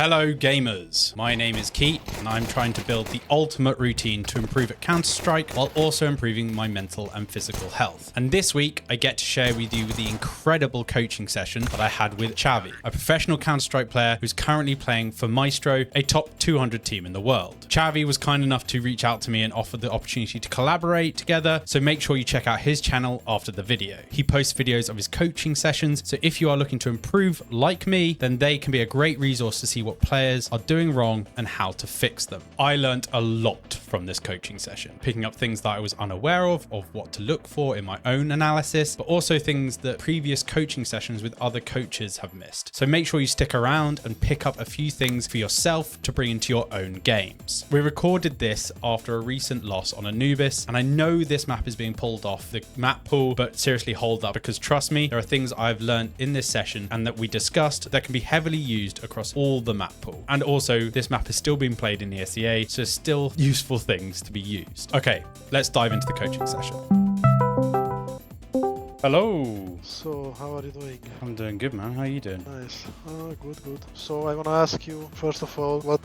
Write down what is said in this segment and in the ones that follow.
Hello gamers, my name is Keyte and I'm trying to build the ultimate routine to improve at Counter-Strike while also improving my mental and physical health. And this week I get to share with you the incredible coaching session that I had with Xavi, a professional Counter-Strike player who's currently playing for Maestro, a top 200 team in the world. Xavi was kind enough to reach out to me and offer the opportunity to collaborate together, so make sure you check out his channel after the video. He posts videos of his coaching sessions, so if you are looking to improve like me, then they can be a great resource to see what players are doing wrong and how to fix them. I learned a lot from this coaching session, picking up things that I was unaware of what to look for in my own analysis, but also things that previous coaching sessions with other coaches have missed. So make sure you stick around and pick up a few things for yourself to bring into your own games. We recorded this after a recent loss on Anubis, and I know this map is being pulled off the map pool, but seriously hold up, because trust me, there are things I've learned in this session and that we discussed that can be heavily used across all the map pool. And also this map is still being played in the ESEA, so still useful things to be used. Okay, let's dive into the coaching session. Hello. So, how are you doing? I'm doing good, man. How are you doing? Nice. Good. So, I want to ask you, first of all, what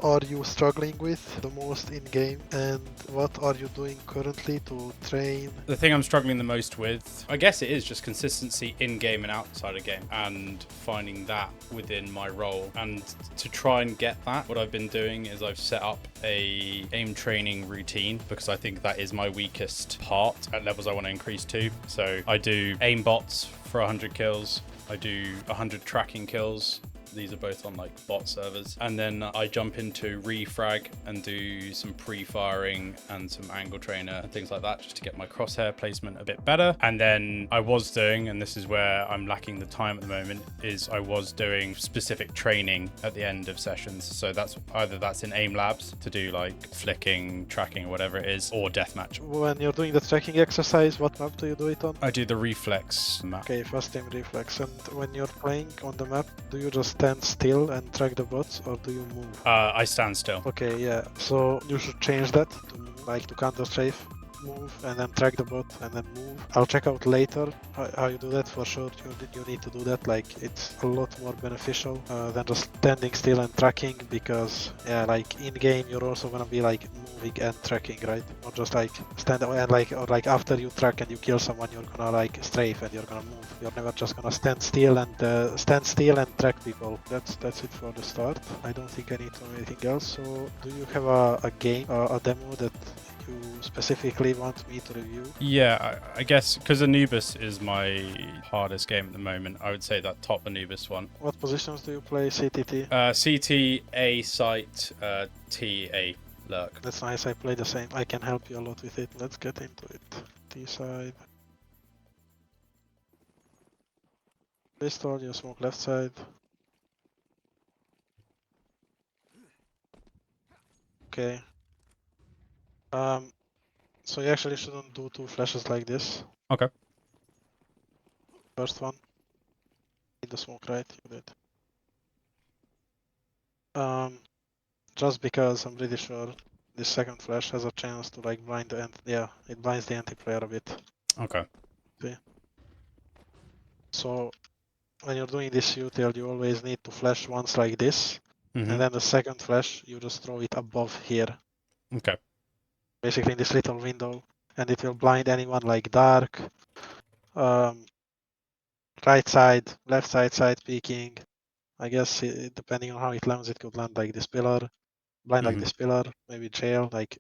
are you struggling with the most in game, and what are you doing currently to train? The thing I'm struggling the most with, I guess it is just consistency in game and outside of game, and finding that within my role. And to try and get that, what I've been doing is I've set up a aim training routine, because I think that is my weakest part at levels I want to increase to. So I do aim bots for 100 kills. I do 100 tracking kills. These are both on like bot servers. And then I jump into Refrag and do some pre-firing and some angle trainer and things like that, just to get my crosshair placement a bit better. And then I was doing, and this is where I'm lacking the time at the moment, is I was doing specific training at the end of sessions. So that's either that's in aim labs to do like flicking, tracking, or whatever it is, or deathmatch. When you're doing the tracking exercise, what map do you do it on? I do the reflex map. Okay, first aim reflex. And when you're playing on the map, do you just stand still and track the bots, or do you move? I stand still. Okay, yeah. So you should change that to counter strafe, move, and then track the bot, and then move. I'll check out later how you do that. For sure, you need to do that. Like, it's a lot more beneficial than just standing still and tracking, because yeah, like in game you're also gonna be like moving and tracking, right? Not just like stand and like after you track and you kill someone, you're gonna like strafe and you're gonna move. You're never just gonna stand still and track people. That's it for the start. I don't think I need to do anything else. So, do you have a game, a demo that you specifically want me to review? Yeah, I guess because Anubis is my hardest game at the moment, I would say that top Anubis one. What positions do you play, CTT? CT, A, site, T, A, lurk. That's nice, I play the same. I can help you a lot with it. Let's get into it. T side. Pistol, you smoke left side. Okay. So you actually shouldn't do two flashes like this. Okay. First one. In the smoke, right? You did. Just because I'm pretty sure this second flash has a chance to like blind the it blinds the anti-player a bit. Okay. See? So when you're doing this util, you always need to flash once like this, and then the second flash you just throw it above here. Okay. Basically in this little window, and it will blind anyone like dark, right side, left side peeking. I guess depending on how it lands, it could land like this pillar, blind like this pillar, maybe jail, like,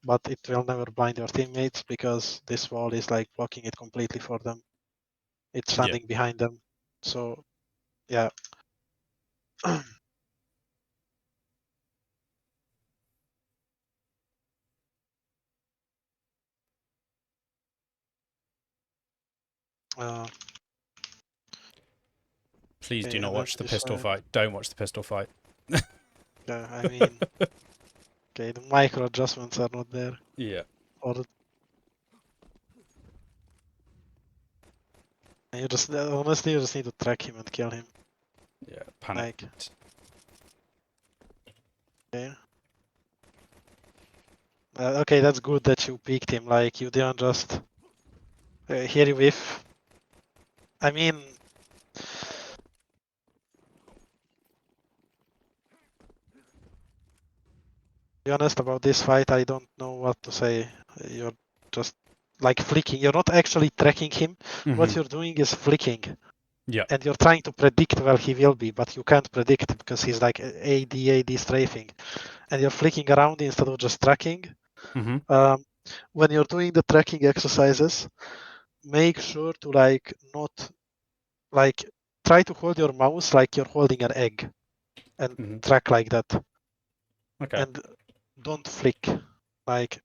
but it will never blind your teammates because this wall is like blocking it completely for them. It's standing behind them. So, yeah. Please do not watch the pistol fight. Don't watch the pistol fight. Yeah, I mean, okay, the micro adjustments are not there. Yeah. You just honestly, you just need to track him and kill him. Yeah, panic. Okay. Okay, that's good that you peeked him. Like, you didn't just here you whiff. I mean, be honest about this fight, I don't know what to say. You're just like flicking. You're not actually tracking him. What you're doing is flicking. Yeah. And you're trying to predict where he will be, but you can't predict because he's like AD strafing. And you're flicking around instead of just tracking. When you're doing the tracking exercises, make sure to like not like try to hold your mouse like you're holding an egg and track like that. Okay. And don't flick. Like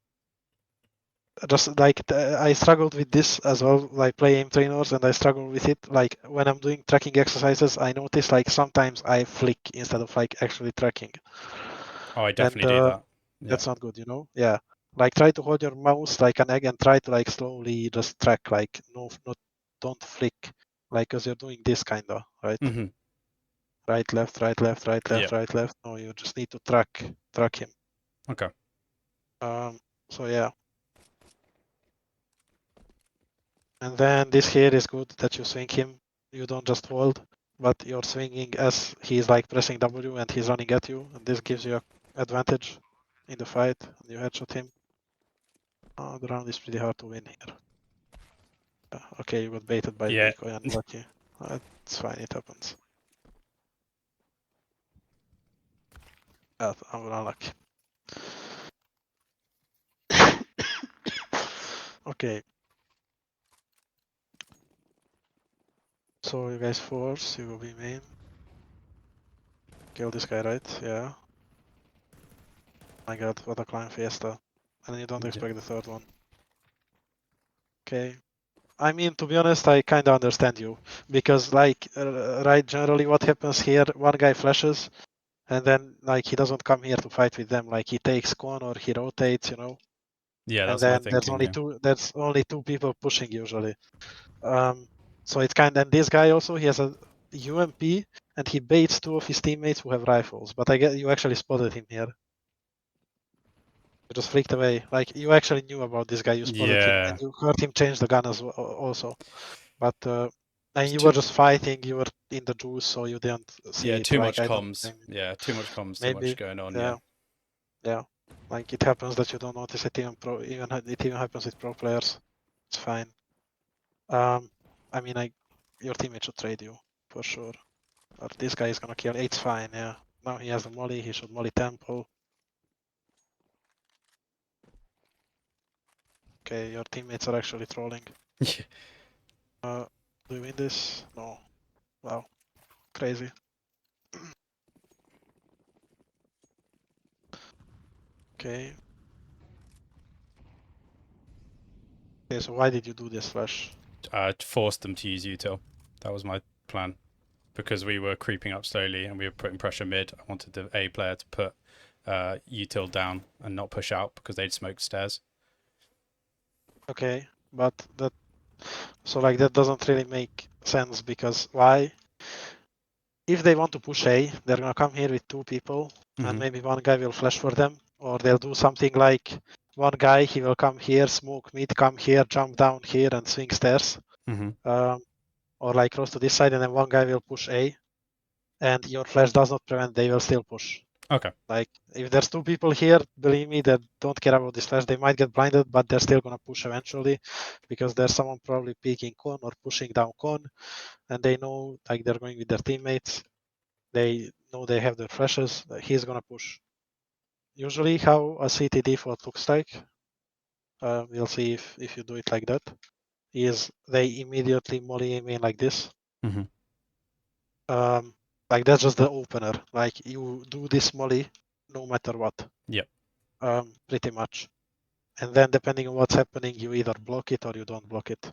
just like I struggled with this as well, like play aim trainers, and I struggle with it. Like when I'm doing tracking exercises, I notice like sometimes I flick instead of like actually tracking. Oh, I definitely do that. Yeah. That's not good, you know? Yeah. Like try to hold your mouse like an egg and try to like slowly just track, like don't flick, like because you're doing this kind of, right? Right, left, right, left, right, left, right, left. No, you just need to track him. Okay. So yeah. And then this here is good that you swing him. You don't just hold, but you're swinging as he's like pressing W and he's running at you, and this gives you an advantage in the fight. And you headshot him. Oh, the round is pretty hard to win here. Okay, you got baited by the decoy, unlucky. It's fine, it happens. I'm unlucky. Okay. So you guys force, you will be main. Kill this guy, right? Yeah. My god, what a climb fiesta. And you don't expect the third one. Okay. I mean, to be honest, I kind of understand you. Because, like, right, generally what happens here, one guy flashes, and then, like, he doesn't come here to fight with them. Like, he takes con or he rotates, you know? Yeah, And that's my then there's thinking. there's only two people pushing usually. So it's kind of, and this guy also, he has a UMP, and he baits two of his teammates who have rifles. But I guess you actually spotted him here. You just flicked away. Like, you actually knew about this guy, you spotted him, and you heard him change the gun as well, also. But and you were just fighting, you were in the juice, so you didn't see it. Too like, much comms. Yeah, too much comms, maybe, too much going on. Yeah. Like, it happens that you don't notice it even it even happens with pro players. It's fine. I mean, your teammate should trade you for sure. But this guy is gonna kill. It's fine. Yeah. Now he has the molly. He should molly temple. Okay, your teammates are actually trolling. Do you win this? No. Wow. Crazy. Okay. Okay, so why did you do this flash? Forced them to use util. That was my plan. Because we were creeping up slowly and we were putting pressure mid, I wanted the A player to put util down and not push out because they'd smoke stairs. Okay, but that doesn't really make sense, because why? If they want to push A, they're gonna come here with two people, and maybe one guy will flash for them, or they'll do something like one guy, he will come here, smoke mid, come here, jump down here, and swing stairs, or like close to this side, and then one guy will push A, and your flash does not prevent, they will still push. Okay. Like, if there's two people here, believe me, that don't care about this flash, they might get blinded, but they're still gonna push eventually, because there's someone probably peeking con or pushing down con, and they know, like, they're going with their teammates. They know they have their flashes. He's gonna push. Usually, how a CT default looks like, we'll see if you do it like that, is they immediately molly aim in like this. Like, that's just the opener. Like, you do this molly no matter what. Yep. Pretty much. And then depending on what's happening, you either block it or you don't block it.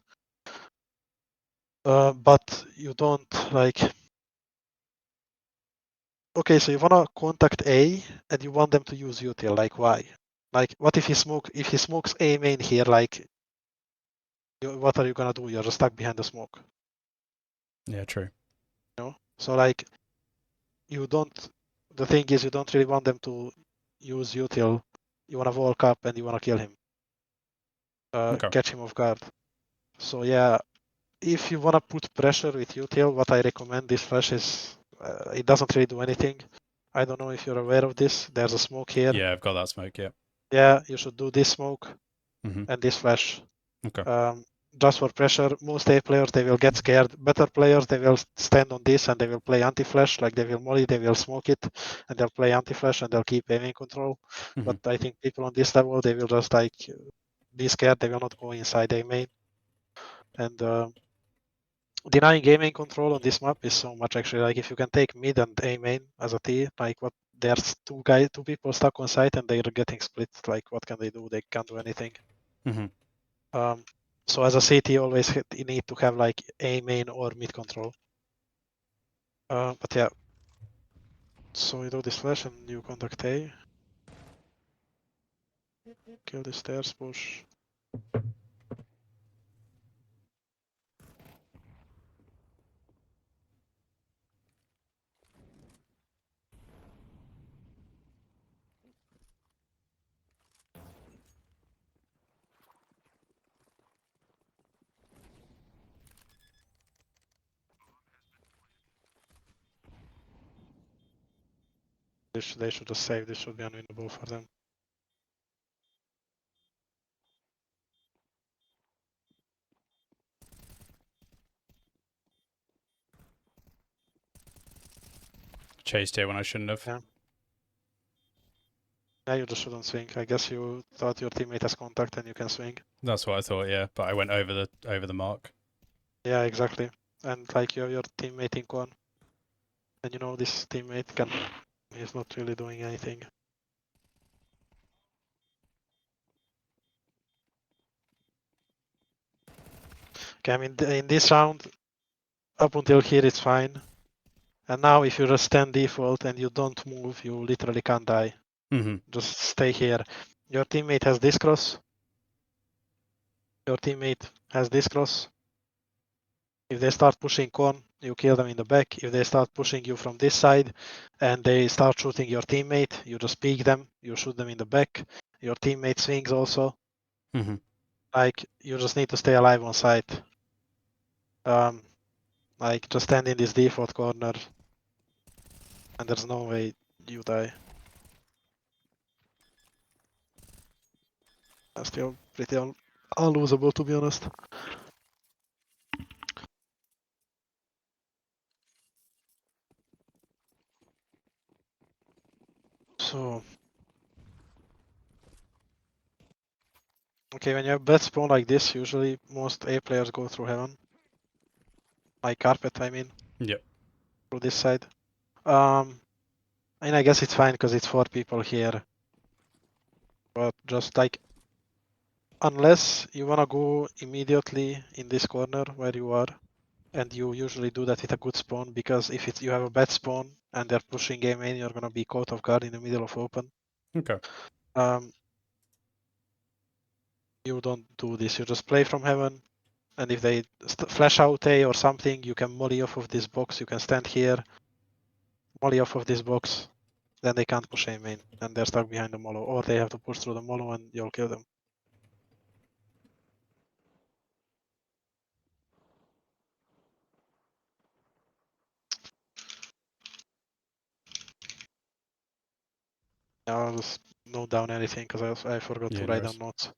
But you don't like. Okay, so you wanna contact A and you want them to use util. Like, why? Like, what if he smokes A main here? Like, what are you gonna do? You're just stuck behind the smoke. Yeah, true. You know? So like, you don't. The thing is, you don't really want them to use util. You wanna walk up and you wanna kill him. Catch him off guard. So yeah, if you wanna put pressure with util, what I recommend, this flash is, it doesn't really do anything. I don't know if you're aware of this. There's a smoke here. Yeah, I've got that smoke, yeah. Yeah, you should do this smoke Mm-hmm. and this flash. Okay. Just for pressure. Most A players, they will get scared. Better players, they will stand on this and they will play anti-flash, like they will molly, they will smoke it, and they'll play anti-flash and they'll keep aiming control. Mm-hmm. But I think people on this level, they will just like be scared. They will not go inside A main. And denying aiming control on this map is so much actually. Like if you can take mid and A main as a T, like what there's two people stuck on site and they're getting split. Like what can they do? They can't do anything. Mm-hmm. So as a CT, always you need to have like A main or mid control. But yeah, so you do this flash and you contact A. Kill the stairs, push. They should just save. This should be unwinnable for them. Chased here when I shouldn't have. Yeah. Yeah, you just shouldn't swing. I guess you thought your teammate has contact and you can swing. That's what I thought, yeah. But I went over the mark. Yeah, exactly. And like you have your teammate in con, and you know this teammate he's not really doing anything. Okay, I mean in this round, up until here it's fine. And now if you just stand default and you don't move, you literally can't die. Mm-hmm. Just stay here. Your teammate has this cross. Your teammate has this cross. If they start pushing con, you kill them in the back. If they start pushing you from this side and they start shooting your teammate, you just peek them, you shoot them in the back. Your teammate swings also. Mm-hmm. Like you just need to stay alive on site. Like just stand in this default corner and there's no way you die. That's still pretty unlosable to be honest. So okay, when you have bad spawn like this, usually most A players go through heaven. Like carpet, I mean. Yep. Through this side. And I guess it's fine because it's 4 people here. But just like, unless you wanna go immediately in this corner where you are, and you usually do that with a good spawn, because if you have a bad spawn and they're pushing game in, you're gonna be caught off guard in the middle of open. Okay. You don't do this. You just play from heaven, and if they flash out A or something, you can molly off of this box. You can stand here, molly off of this box. Then they can't push A main, and they're stuck behind the molo, or they have to push through the molo and you'll kill them. I'll just note down anything because I forgot to write down notes.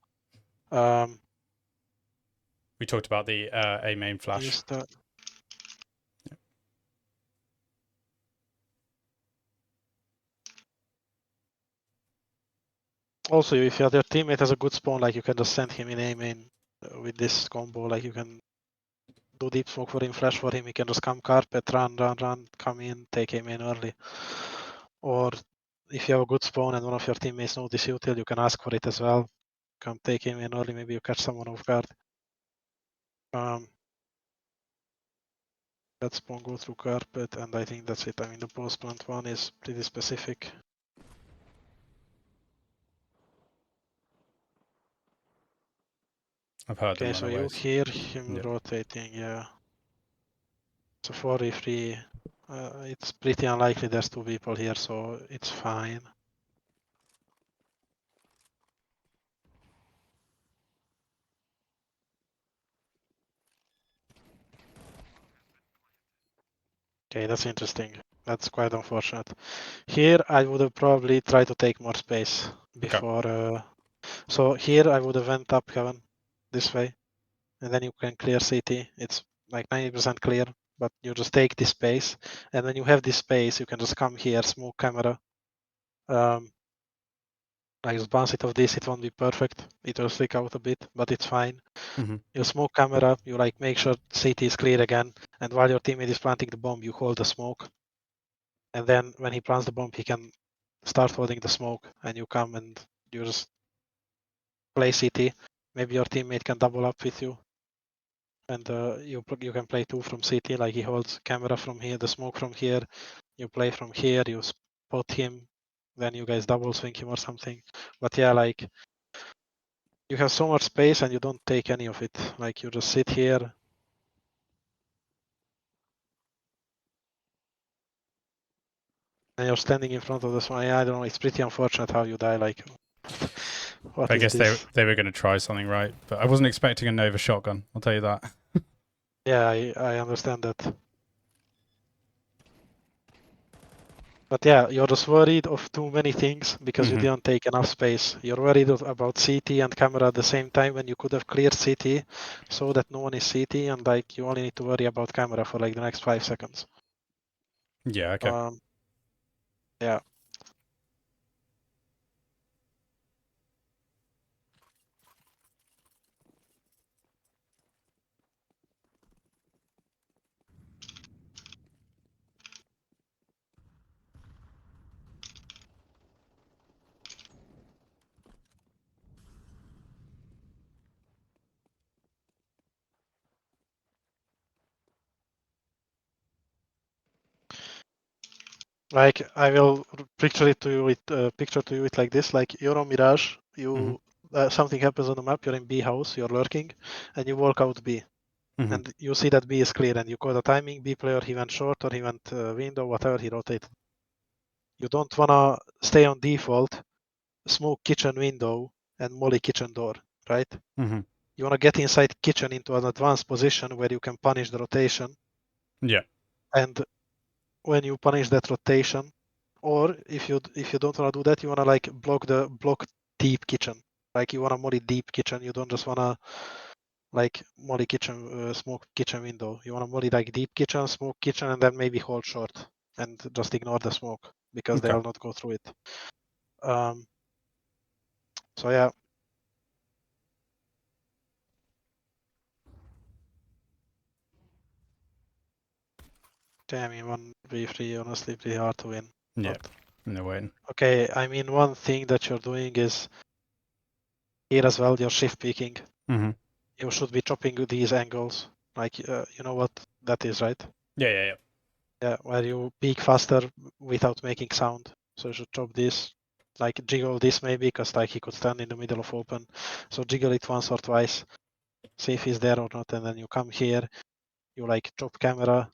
We talked about the A main flash. Yep. Also, if your teammate has a good spawn, like you can just send him in A main with this combo. Like you can do deep smoke for him, flash for him. He can just come carpet, run, come in, take A main early. Or if you have a good spawn and one of your teammates knows this util, you can ask for it as well. Come take him in early. Maybe you catch someone off guard. That spawn go through carpet, and I think that's it. I mean, the post plant one is pretty specific. I've heard them Okay, so you runaways. hear him rotating, yeah. So 4v3, it's pretty unlikely there's 2 people here, so it's fine. Okay, that's interesting. That's quite unfortunate. Here, I would have probably tried to take more space before. So here, I would have went up, Kevin, this way, and then you can clear CT. It's like 90% clear, but you just take this space, and when you have this space, you can just come here, smoke camera. I just bounce it off this. It won't be perfect. It will stick out a bit, but it's fine. Mm-hmm. You smoke camera. You like make sure CT is clear again, and while your teammate is planting the bomb, you hold the smoke. And then when he plants the bomb, he can start holding the smoke, and you come and you just play CT. Maybe your teammate can double up with you, and you can play 2 from CT. Like he holds camera from here, the smoke from here. You play from here. You spot him, then you guys double swing him or something. But yeah, like you have so much space and you don't take any of it. Like you just sit here. And you're standing in front of the smoke. I don't know. It's pretty unfortunate how you die. Like, what I is guess this? they were going to try something, right? But I wasn't expecting a Nova shotgun. I'll tell you that. Yeah, I understand that. But yeah, you're just worried of too many things because you didn't take enough space. You're worried about CT and camera at the same time when you could have cleared CT so that no one is CT, and like you only need to worry about camera for like the next 5 seconds. Yeah. Okay. Yeah. Like I will picture it to you with like this. Like you're on Mirage, you something happens on the map. You're in B house, you're lurking, and you walk out B, and you see that B is clear, and you call the timing. B player, he went short or he went window, whatever, he rotated. You don't wanna stay on default, smoke kitchen window, and molly kitchen door, right? You wanna get inside kitchen into an advanced position where you can punish the rotation. Yeah. And when you punish that rotation, or if you don't want to do that, you want to like block deep kitchen. Like you want to molly deep kitchen. You don't just want to like molly kitchen, smoke kitchen window. You want to molly like deep kitchen, smoke kitchen, and then maybe hold short and just ignore the smoke because Okay. they'll not go through it. So yeah. I mean, 1v3 honestly pretty hard to win. Yeah. But, No waiting. okay, I mean one thing that you're doing is here as well. You're shift peeking. You should be chopping these angles. Like, you know what that is, right? Yeah. Yeah, where you peak faster without making sound. So you should chop this, like jiggle this maybe, because like he could stand in the middle of open. So jiggle it once or twice, see if he's there or not, and then you come here, you like chop camera,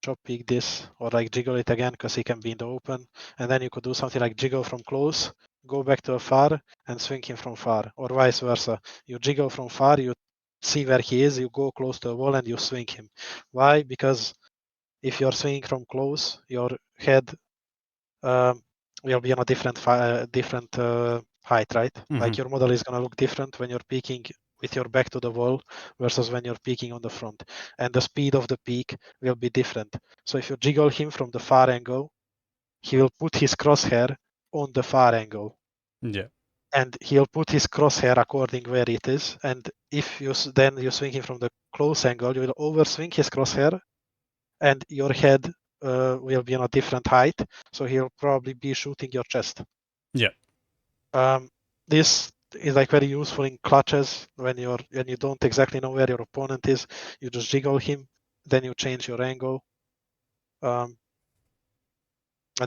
chop peak this, or like jiggle it again because he can be in the open. And then you could do something like jiggle from close, go back to a far, and swing him from far, or vice versa. You jiggle from far, you see where he is, you go close to a wall and you swing him. Why? Because if you're swinging from close, your head will be on a different height, right? Like your model is gonna look different when you're peeking with your back to the wall versus when you're peeking on the front, and the speed of the peak will be different. So if you jiggle him from the far angle, he will put his crosshair on the far angle. Yeah. And he'll put his crosshair according where it is. And if you then you swing him from the close angle, you will overswing his crosshair, and your head will be on a different height. So he'll probably be shooting your chest. Yeah. This is like very useful in clutches when you don't exactly know where your opponent is. You just jiggle him, then you change your angle. And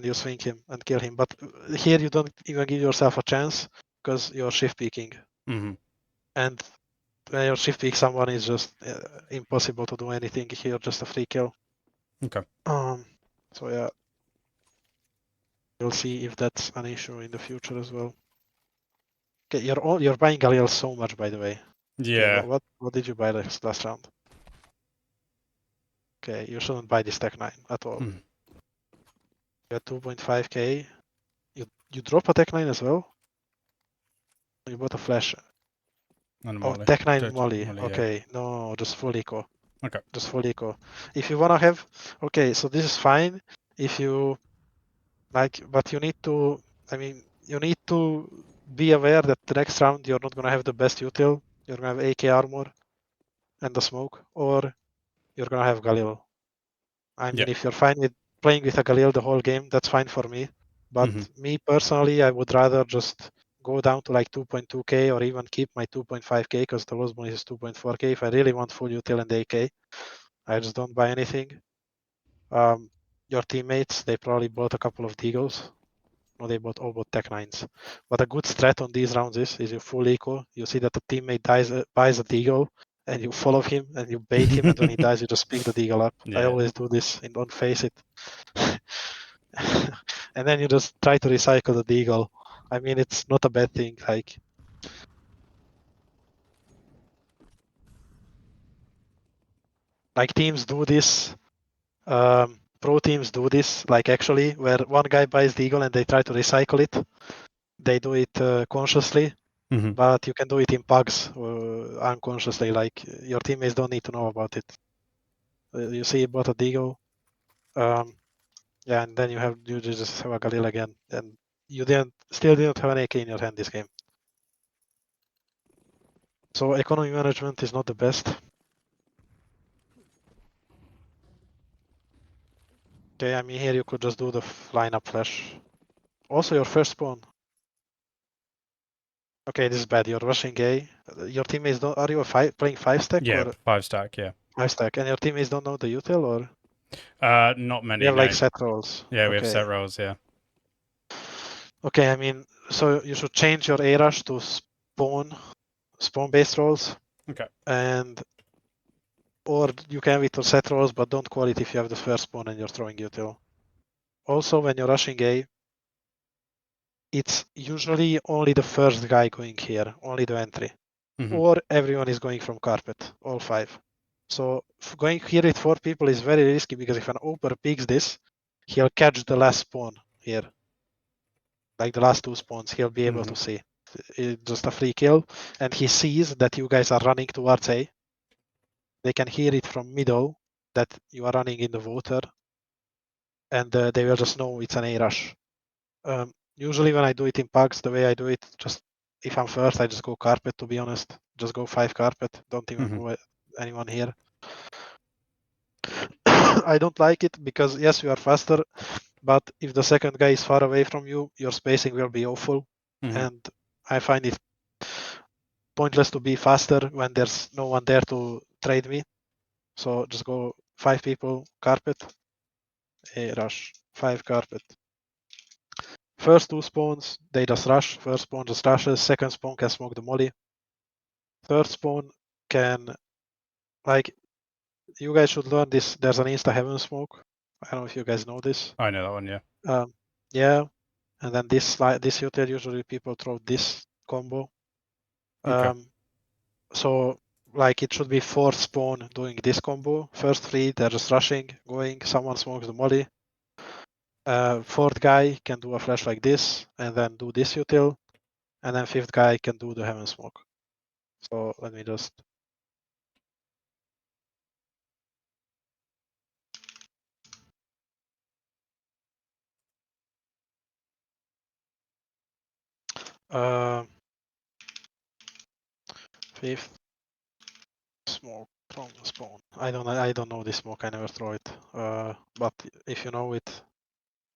you swing him and kill him. But here you don't even give yourself a chance because you're shift peeking. And when you're shift peek someone, is just impossible to do anything here, just a free kill. Okay. So yeah, we'll see if that's an issue in the future as well. Okay, you're buying Galil so much, by the way. Yeah. Okay, what did you buy last round? Okay, you shouldn't buy this Tech 9 at all. You got 2.5k. You drop a Tech 9 as well? You bought a flash. And a Oh, molly. Tech 9 Just molly. molly, yeah. Okay, no, just full eco. Okay. Just full eco. If you wanna have, okay, so this is fine. If you like, but you need to, I mean, you need to be aware that the next round you're not gonna have the best util. You're gonna have AK armor and the smoke, or you're gonna have Galil. I mean, Yeah. if you're fine with playing with a Galil the whole game, that's fine for me. But Mm-hmm. me personally, I would rather just go down to like 2.2k or even keep my 2.5k because the loss bonus is 2.4k. If I really want full util and AK, I just don't buy anything. Your teammates, they probably bought a couple of Deagles. No, they bought all bought Tech 9s. But a good strat on these rounds is you full eco. You see that the teammate buys a Deagle, and you follow him and you bait him, and when he dies, you just pick the Deagle up. I Yeah. always do this and don't face it. And then you just try to recycle the Deagle. I mean, it's not a bad thing. Like teams do this. Pro teams do this. Like actually, where one guy buys Deagle and they try to recycle it. They do it consciously. Mm-hmm. But you can do it in pugs unconsciously. Like your teammates don't need to know about it. You see, bought a Deagle, yeah, and then you just have a Galil again, and you still didn't have an AK in your hand this game. So economy management is not the best. Okay, I mean here you could just do the lineup flash. Also your first spawn. Okay, this is bad. You're rushing A. Your teammates don't. Are you playing 5 stack Yeah, or 5 stack, yeah. 5 stack? And your teammates don't know the util, or Not you many, have like no. set rolls? Yeah, we have Okay. set rolls, yeah. Okay, I mean, so you should change your A rush to spawn based rolls, Okay. and or you can with your set rolls, but don't call it if you have the first spawn and you're throwing util. Also, when you're rushing A, it's usually only the first guy going here, only the entry, Mm-hmm. or everyone is going from carpet, all 5. So going here with 4 people is very risky because if an Oper picks this, he'll catch the last spawn here, like the last 2 spawns, he'll be able Mm-hmm. to see. It's just a free kill, and he sees that you guys are running towards A. They can hear it from middle that you are running in the water, and they will just know it's an A rush. Usually when I do it in pugs, the way I do it, just if I'm first, I just go carpet, to be honest. Just go 5 carpet, don't even Mm-hmm. go anyone here. I don't like it because yes, you are faster, but if the second guy is far away from you, your spacing will be awful. Mm-hmm. And I find it pointless to be faster when there's no one there to trade me. So just go 5 people, carpet, A rush, 5 carpet. First 2 spawns, they just rush. First spawn just rushes. Second spawn can smoke the molly. Third spawn can, like, you guys should learn this. There's an insta heaven smoke. I don't know if you guys know this. I know that one, yeah. Yeah, and then this util usually people throw this combo. Okay. So like it should be fourth spawn doing this combo. First 3 they're just rushing, going. Someone smokes the molly. Fourth guy can do a flash like this and then do this util, and then fifth guy can do the heaven smoke. So let me just. Fifth smoke from spawn. I don't know this smoke. I never throw it. But if you know it,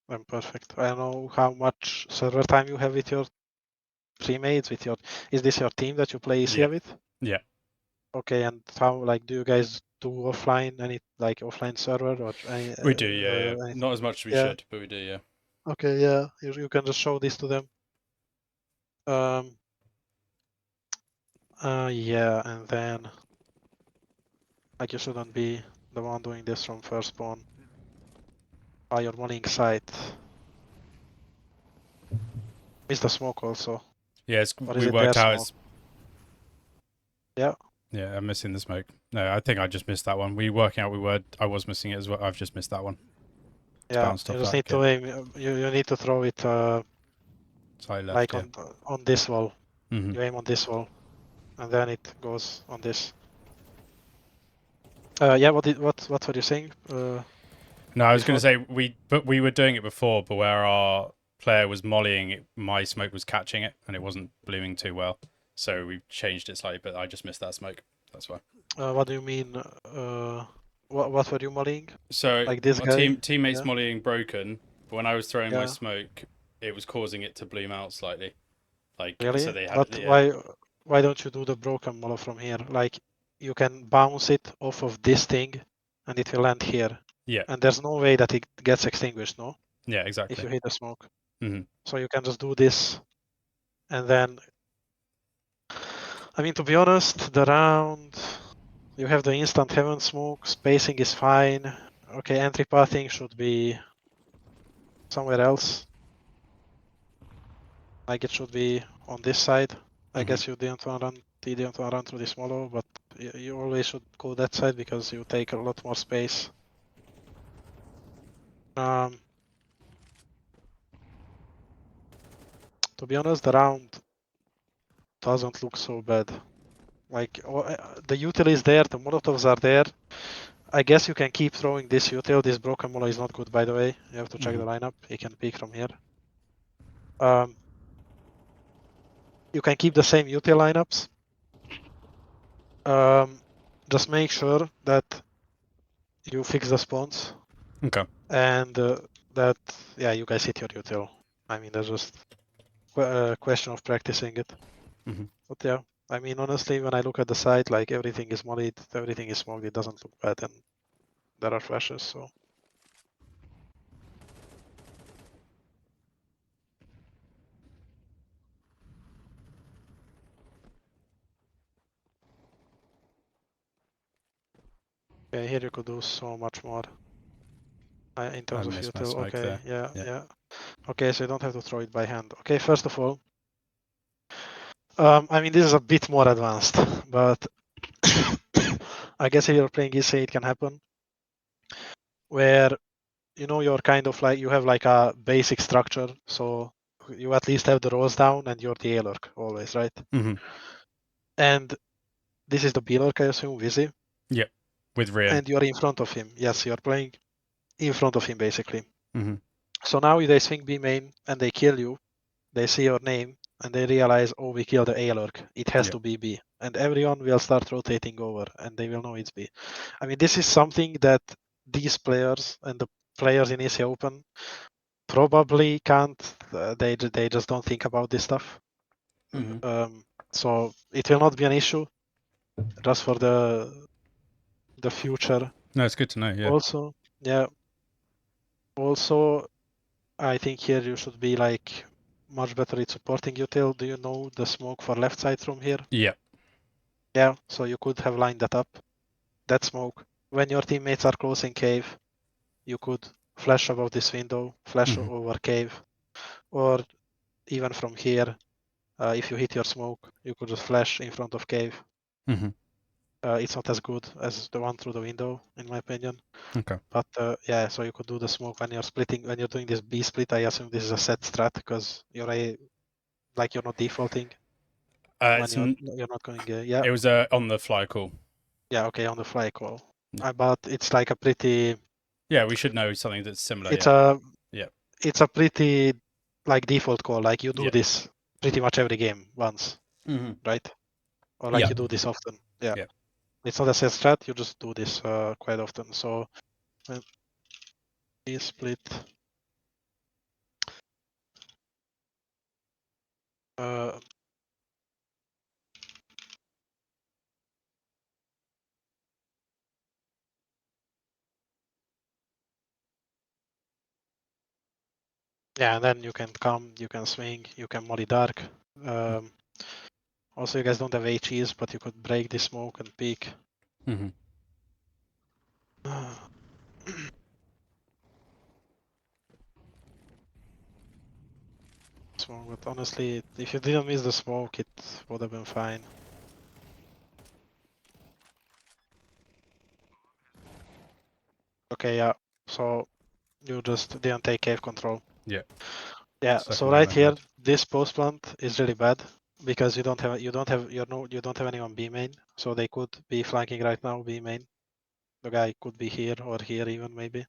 then perfect. I don't know how much server time you have with your teammates. Is this your team that you play ESEA Yeah. with? Yeah. Okay, and how do you guys do offline any like offline server or any, We do, yeah. anything? Not as much as we Yeah. should, but we do, yeah. Okay, yeah. You can just show this to them. Yeah, and then like you shouldn't be the one doing this from first spawn. You're running site. Missed the smoke also. Yeah, Or is we it their worked out smoke? it's... Yeah. Yeah, I'm missing the smoke. No, I think I just missed that one. I was missing it as well. I've just missed that one. Yeah, bounced you off just that. need to aim. You need to throw it Side left, like yeah. on this wall. Mm-hmm. You aim on this wall, and then it goes on this. Yeah. What were you saying? No, I was going Before? to say we were doing it before, but where our player was mollying it, my smoke was catching it, and it wasn't blooming too well. So we changed it slightly, but I just missed that smoke. That's why. What do you mean? What were you mollying? So Like this my guy? teammates Yeah. mollying broken, but when I was throwing my Yeah. smoke, it was causing it to bloom out slightly. Like so Really? they had But it. Yeah. why don't you do the broken molly from here? Like you can bounce it off of this thing, and it will land here. Yeah. And there's no way that it gets extinguished, no? Yeah. If Exactly. you hit the smoke. Mm-hmm. So you can just do this, and then. I mean, to be honest, the round. You have the instant heaven smoke. Spacing is fine. Okay, entry pathing should be somewhere else. Like it should be on this side. I Mm-hmm. guess you didn't want to run through this model, but you always should go that side because you take a lot more space. Um, to be honest, the round doesn't look so bad. Like the util is there, the molotovs are there. I guess you can keep throwing this util. This broken mola is not good, by the way. You have to check the lineup. He can peek from here. You can keep the same util lineups. Just make sure that you fix the spawns Okay. and that you guys hit your util. I mean, that's just a question of practicing it. Mm-hmm. But yeah, I mean, honestly, when I look at the site, like everything is mollied, everything is smoked. It doesn't look bad, and there are flashes. So yeah, here you could do so much more in I terms of missed my util. smoke Okay, there. yeah, Yeah. yeah. Okay, so you don't have to throw it by hand. Okay, first of all, I mean, this is a bit more advanced, but I guess if you're playing ESEA, it can happen. Where you're kind of like you have like a basic structure, so you at least have the rows down, and you're the A lurk always, right? Mm-hmm. And this is the B lurk, I assume, Visi, Yep. With Rian. and you're in front of him. Yes, you're playing in front of him basically. Mm-hmm. So now they swing B main and they kill you. They see your name and they realize, oh, we killed the A lurk. It has Yep. to be B, and everyone will start rotating over, and they will know it's B. I mean, this is something that these players and the players in ESEA Open probably can't. They just don't think about this stuff. Mm-hmm. So it will not be an issue just for the future. No, it's good to know. Yeah. Also, yeah. Also, I think here you should be like much better at supporting util. Do you know the smoke for left side from here? Yeah. Yeah. So you could have lined that up. That smoke. When your teammates are closing cave, you could flash above this window, flash Mm-hmm. over cave, or even from here. If you hit your smoke, you could just flash in front of cave. Mm-hmm. It's not as good as the one through the window, in my opinion. Okay. But yeah, so you could do the smoke when you're splitting. When you're doing this B split, I assume this is a set strat because you're not defaulting when It's you're not going. Yeah, it was on the fly call. yeah, okay, on the fly call. Yeah. But it's like a pretty. Yeah, we should know something that's similar. It's Yeah. a Yeah. it's a pretty like default call. Like you do Yeah. this pretty much every game once, Mm-hmm. right? Or like Yeah. you do this often. Yeah. Yeah. It's not a set strat. You just do this quite often. So B split. Uh, yeah, and then you can come, you can swing, you can molly dark. Um, Also, you guys don't have HEs, but you could break the smoke and peek. Mm-hmm. Smoke, but honestly, if you didn't miss the smoke, it would have been fine. Okay, yeah. So You just didn't take cave control. Yeah. Yeah. Stuck So it in right my here, head. this post plant is really bad because you don't have anyone B main, so they could be flanking right now B main. The guy could be here or here even maybe.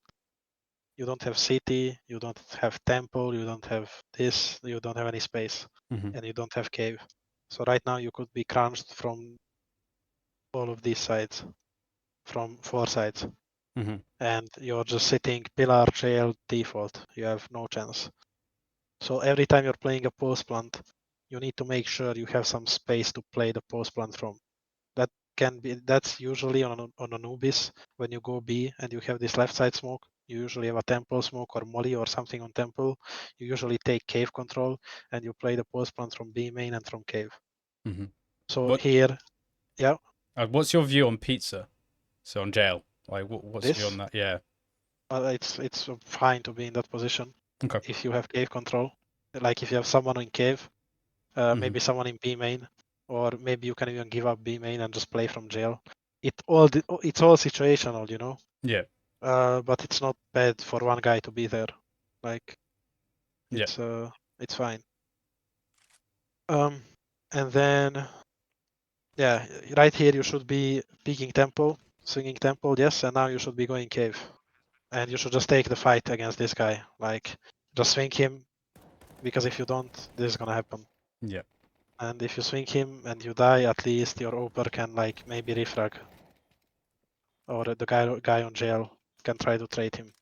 You don't have city, you don't have temple, you don't have this, you don't have any space, Mm-hmm. and you don't have cave. So right now you could be crunched from all of these sides, from 4 sides, Mm-hmm. and you're just sitting pillar, jail, default. You have no chance. So every time you're playing a post plant, you need to make sure you have some space to play the post plant from. That's usually on Anubis when you go B and you have this left side smoke. You usually have a temple smoke or molly or something on temple. You usually take cave control and you play the post plant from B main and from cave. Mm-hmm. So What? here, yeah, What's your view on pizza? So on jail, like what's your view on this that? Yeah. it's fine to be in that position Okay. if you have cave control. Like if you have someone in cave, Mm-hmm. maybe someone in B main, or maybe you can even give up B main and just play from jail. It's all situational, you know. Yeah. But it's not bad for one guy to be there. Like Yeah. it's fine. Um, and then yeah, right here you should be peeking temple, swinging temple, yes, and now you should be going cave, and you should just take the fight against this guy. Like just swing him, because if you don't, this is gonna happen. Yeah. And if you swing him and you die, at least your Oper can like maybe refrag, or the guy on jail can try to trade him.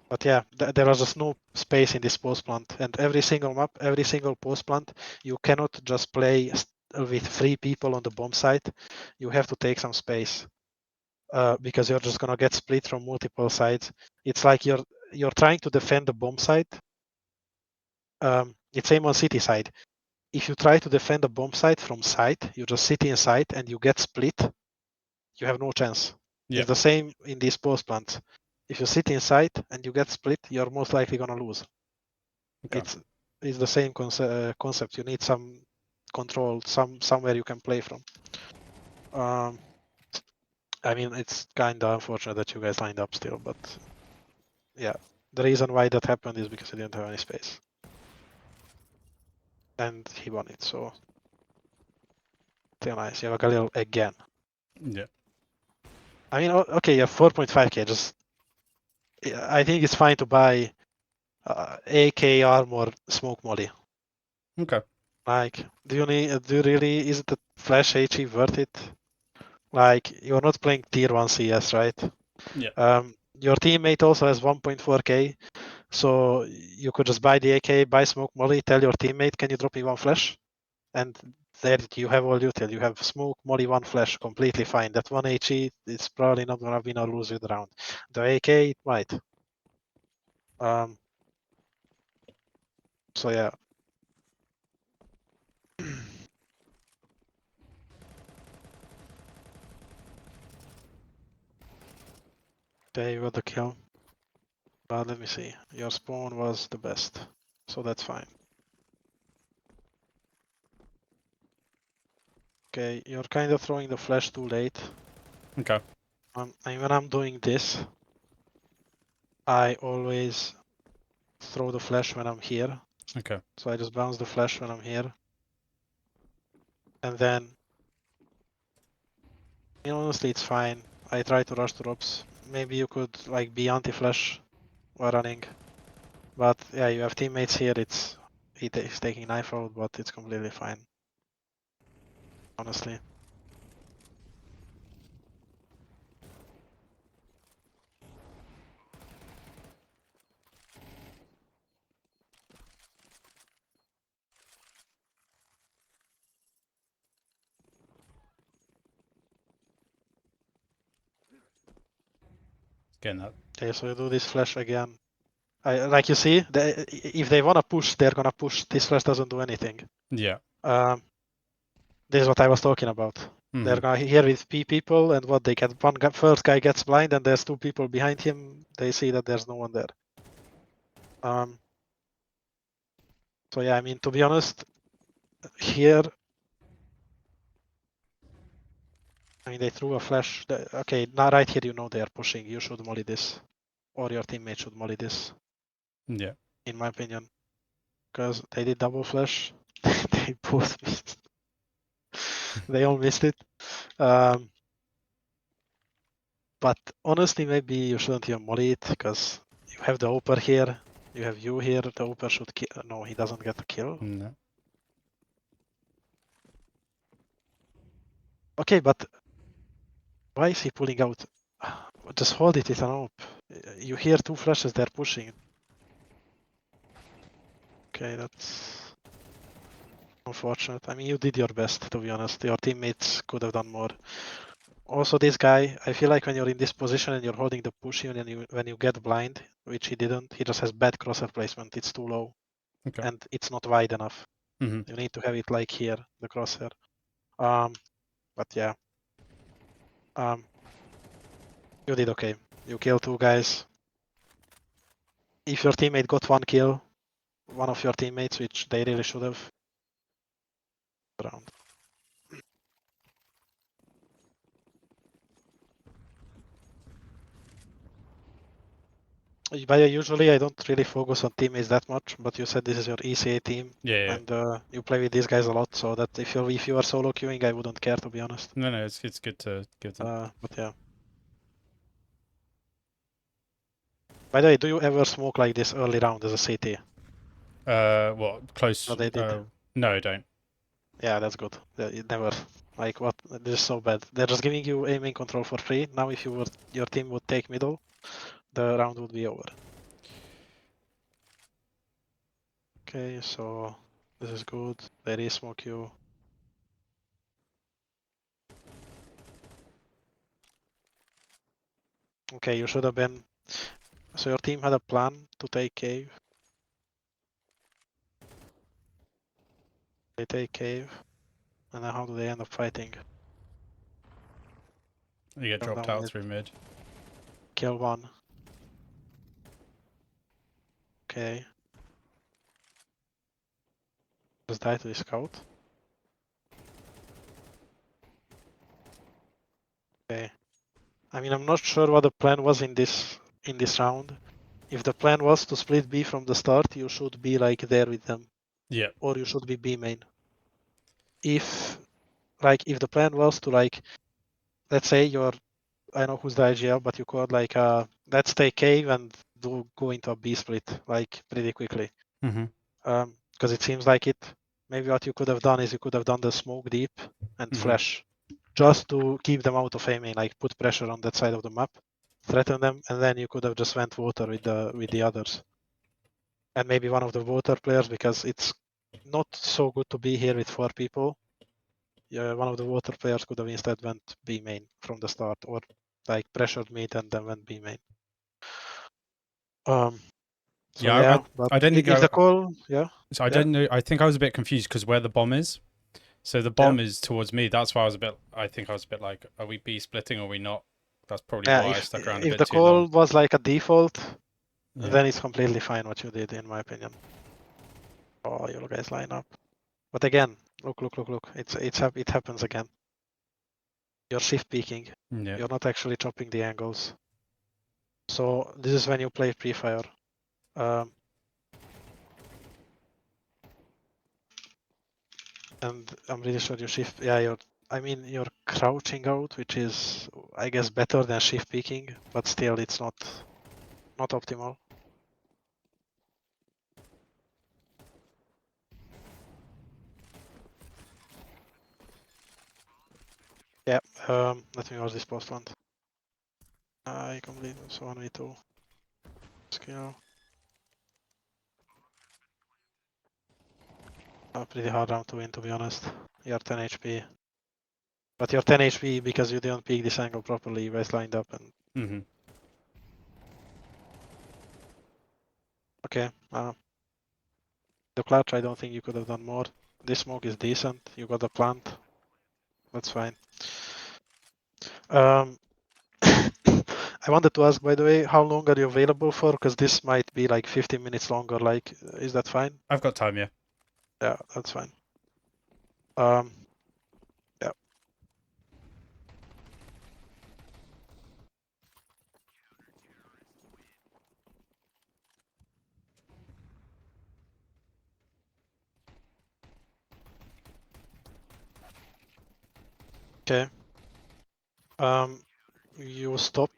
But yeah, there was just no space in this post plant, and every single map, every single post plant, you cannot just play with 3 people on the bomb site. You have to take some space, because you're just gonna get split from multiple sides. It's like you're trying to defend the bomb site. It's same on city side. If you try to defend a bomb site from site, you just sit inside and you get split. You have no chance. Yeah. It's the same in these post plants. If you sit inside and you get split, you're most likely gonna lose. Okay. It's the same concept. You need some control, somewhere you can play from. I mean, it's kind of unfortunate that you guys lined up still, but yeah, the reason why that happened is because he didn't have any space, and he won it. So still nice. You have a Galil again. Yeah. I mean, okay, you have 4.5k. I think it's fine to buy AK armor smoke molly. Okay. Like, do you really, is the flash HE worth it? Like, you're not playing tier 1 CS, right? Yeah. Your teammate also has 1.4k, so you could just buy the AK, buy smoke molly, tell your teammate, can you drop me 1 flash? And there you have all util. You have smoke, molly, 1 flash, completely fine. That 1 HE is probably not gonna win or lose with the round. The AK, it might. So yeah. Okay, you got the kill. But let me see. Your spawn was the best, so that's fine. Okay, you're kind of throwing the flash too late. Okay. And when I'm doing this, I always throw the flash when I'm here. Okay. So I just bounce the flash when I'm here. And then, honestly, it's fine. I try to rush the ropes. Maybe you could like be anti-flash while running. But yeah, you have teammates here. He's taking knife out, but it's completely fine. Honestly. Getting that. Okay, so you do this flash again. Like you see, if they wanna push, they're gonna push. This flash doesn't do anything. Yeah. Um, this is what I was talking about. Mm-hmm. They're gonna here with P people, and what they get first guy gets blind, and there's 2 people behind him. They see that there's no one there. So yeah, I mean, to be honest, here, I mean, they threw a flash. Okay, now right here, you know they are pushing. You should molly this, or your teammate should molly this, Yeah. in my opinion. Because they did double flash. They both missed. They all missed it. But honestly, maybe you shouldn't even molly it, because you have the Oper here, you have you here, the Oper should kill. No, he doesn't get a kill. No. Okay, but why is he pulling out? Just hold it with an op. You hear two flashes, they're pushing. Okay, that's unfortunate. I mean, you did your best, to be honest. Your teammates could have done more. Also, this guy, I feel like when you're in this position and you're holding the push and when you get blind, which he didn't, he just has bad crosshair placement. It's too low. Okay. And it's not wide enough. Mm-hmm. You need to have it like here, the crosshair. But yeah. You did okay. You killed two guys. If your teammate got one kill, one of your teammates, which they really should have, round. But usually I don't really focus on teammates that much, but you said this is your ESEA team, Yeah. and you play with these guys a lot, so that if you are solo queuing, I wouldn't care, to be honest. No, it's good to give them. But yeah. By the way, do you ever smoke like this early round as a CT? What close? No, they did. No, don't. Yeah, that's good. Never. Like what? This is so bad. They're just giving you aiming control for free. Now, if your team would take middle, the round would be over. Okay, so this is good. They re-smoke you. Okay, you should have been. So your team had a plan to take cave. They take cave, and then how do they end up fighting? You get Come dropped down out mid, through mid. kill one. Okay. Just die to the scout. Okay. I mean, I'm not sure what the plan was in this round. If the plan was to split B from the start, you should be like there with them. Yeah. Or you should be B main. If the plan was to let's say I know who's the IGL, but you could let's take cave and go into a B split like pretty quickly. Mm-hmm. Because it seems like it. Maybe what you could have done is you could have done the smoke deep and flash, just to keep them out of aiming, like put pressure on that side of the map, threaten them, and then you could have just went water with the others. And maybe one of the water players, because it's not so good to be here with 4 people. Yeah, one of the water players could have instead went B main from the start, or like pressured mid and then went B main. So Yeah, but I don't think if the call, So I don't know. I think I was a bit confused because where the bomb is. So the bomb is towards me. That's why I was a bit. I think I was a bit like, are we B splitting or are we not? That's probably why I stuck around a if bit the too call long. was like a default, Yeah. then it's completely fine what you did, in my opinion. Oh, you guys line up. But again, look. It happens again. You're shift peeking. Yeah. You're not actually chopping the angles. So this is when you play Prefire. And I'm really sure you shift. Yeah, you're crouching out, which is, I guess, better than shift peeking, but still, it's not optimal. Yeah. Let me watch this post one. I complete so 1v2 skill. A pretty hard round to win, to be honest. You're 10 HP. But you're 10 HP because you didn't peek this angle properly. You guys lined up and. Mm-hmm. Okay. The clutch, I don't think you could have done more. This smoke is decent. You got the plant. That's fine. I wanted to ask, by the way, how long are you available for? Because this might be like 15 minutes longer. Like, is that fine? I've got time. Yeah. Yeah, that's fine. Yeah. Okay. You stop,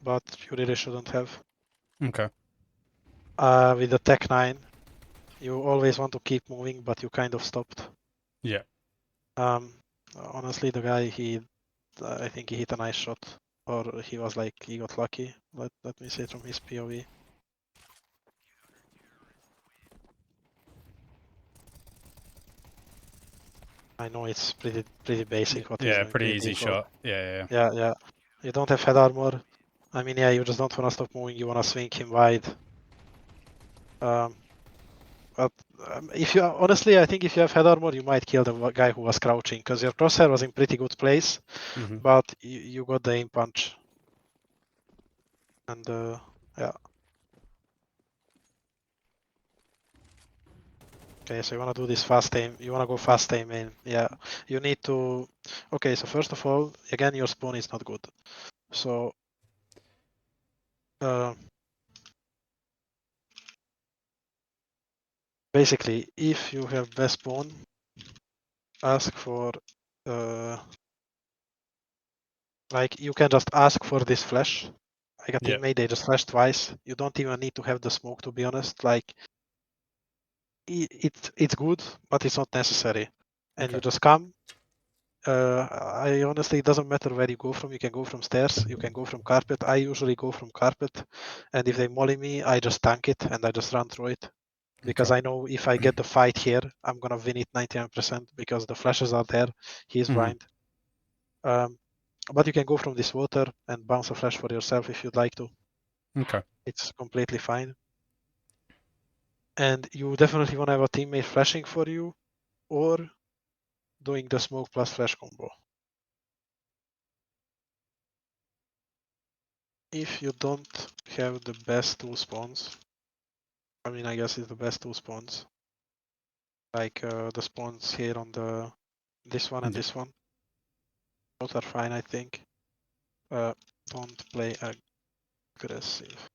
but you really shouldn't have. Okay. With the Tech 9, you always want to keep moving, but you kind of stopped. Yeah. Honestly, the guy, I think he hit a nice shot, or he was like, he got lucky. Let me say it from his POV. I know it's pretty basic what he's Yeah, doing. pretty Pretty easy default. shot. Yeah. Yeah. You don't have head armor. I mean, yeah, you just don't want to stop moving. You want to swing him wide. But if you honestly, I think if you have head armor, you might kill the guy who was crouching because your crosshair was in pretty good place, Mm-hmm. but you got the aim punch. And yeah. Okay, so you want to do this fast aim. You want to go fast aim in. Yeah. You need to. Okay, so first of all, again, your spawn is not good. So. Basically, if you have best spawn, ask for. Like you can just ask for this flash. Like a Yeah. teammate, they just flash twice. You don't even need to have the smoke, to be honest. Like it's good, but it's not necessary. And Okay. you just come. I honestly, it doesn't matter where you go from. You can go from stairs. You can go from carpet. I usually go from carpet, and if they molly me, I just tank it and I just run through it. Because Okay. I know if I get the fight here, I'm gonna win it 99% because the flashes are there. He's Mm-hmm. blind. But you can go from this water and bounce a flash for yourself if you'd like to. Okay. It's completely fine. And you definitely want to have a teammate flashing for you or doing the smoke plus flash combo. If you don't have the best two spawns, I mean, I guess it's the best two spawns. Like the spawns here on this one and this one. Both are fine, I think. Don't play aggressive.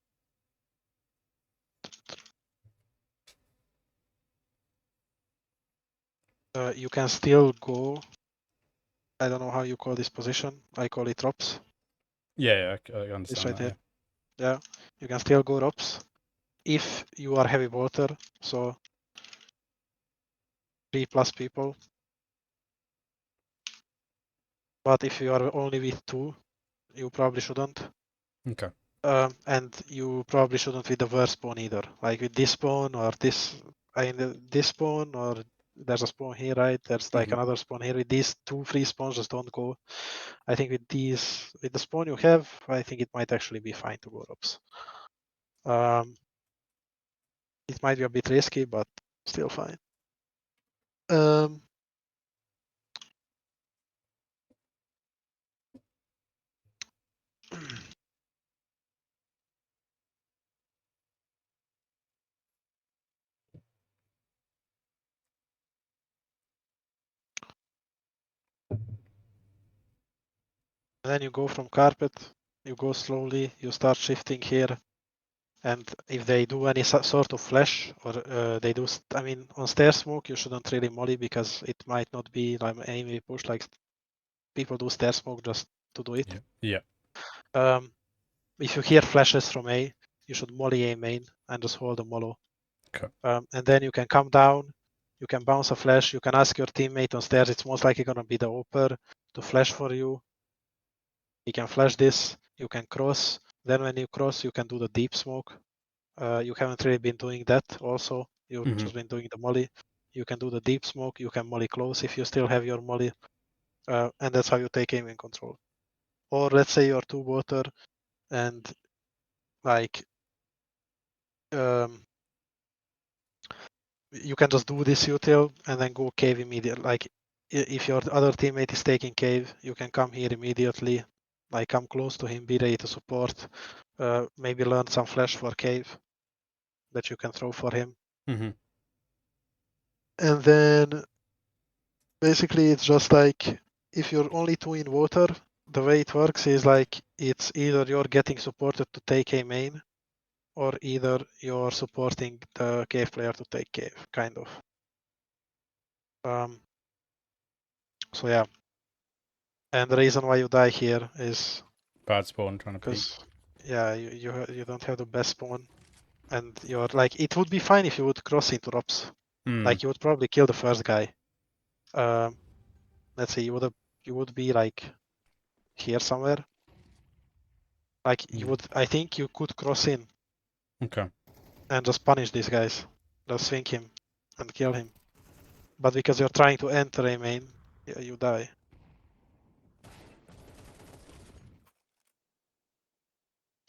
You can still go. I don't know how you call this position. I call it ROPS. Yeah, I This understand right that. here. Yeah, you can still go ROPS if you are heavy water. So 3+ people. But if you are only with 2, you probably shouldn't. Yeah. Okay. And you probably shouldn't with the worst spawn either. Like with this spawn or this, this spawn or there's a spawn here, right? There's like another spawn here. With these 2 free spawns, just don't go. I think with the spawn you have, I think it might actually be fine to go ROPS. It might be a bit risky, but still fine. And then you go from carpet, you go slowly, you start shifting here. And if they do any sort of flash or they do, I mean, on stair smoke, you shouldn't really molly because it might not be like aiming push. Like people do stair smoke just to do it. Yeah. If you hear flashes from A, you should molly A main and just hold the mollo. Okay. And then you can come down, you can bounce a flash, you can ask your teammate on stairs. It's most likely gonna be the Oper to flash for you. You can flash this, you can cross. Then when you cross, you can do the deep smoke. You haven't really been doing that also. You've just been doing the molly. You can do the deep smoke. You can molly close if you still have your molly. And that's how you take aiming control. Or let's say you're 2 water and like you can just do this util and then go cave immediately. Like if your other teammate is taking cave, you can come here immediately. Like come close to him, be ready to support. Maybe learn some flash for cave that you can throw for him. Mm-hmm. And then basically it's just like if you're only 2 in water, the way it works is like it's either you're getting supported to take a main or either you're supporting the cave player to take cave, kind of. So yeah. And the reason why you die here is Bad spawn trying to peek. because, yeah, you don't have the best spawn. And you're like, it would be fine if you would cross into ROPS. Like, you would probably kill the first guy. Let's say you would be like here somewhere. Like, I think you could cross in Okay. and just punish these guys. Just swing him and kill him. But because you're trying to enter a main, you die.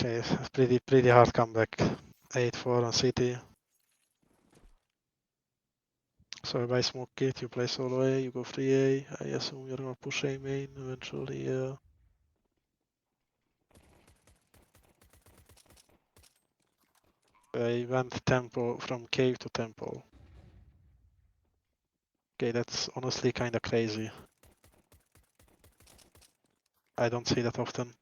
Okay, pretty hard comeback. 8-4 on CT. So if I smoke it, you play solo A, you go free A. I assume you're gonna push A main eventually, yeah. I went tempo from cave to temple. Okay, that's honestly kinda crazy. I don't see that often.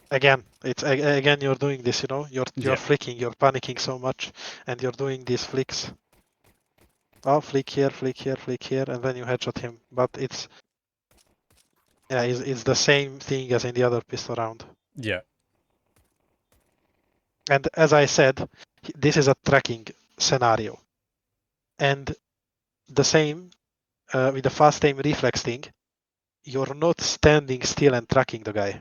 Again, again you're doing this, you know? You're flicking, you're panicking so much, and you're doing these flicks. Oh, flick here, flick here, flick here, and then you headshot him. But it's the same thing as in the other pistol round. Yeah. And as I said, this is a tracking scenario. And the same with the fast aim reflex thing, you're not standing still and tracking the guy.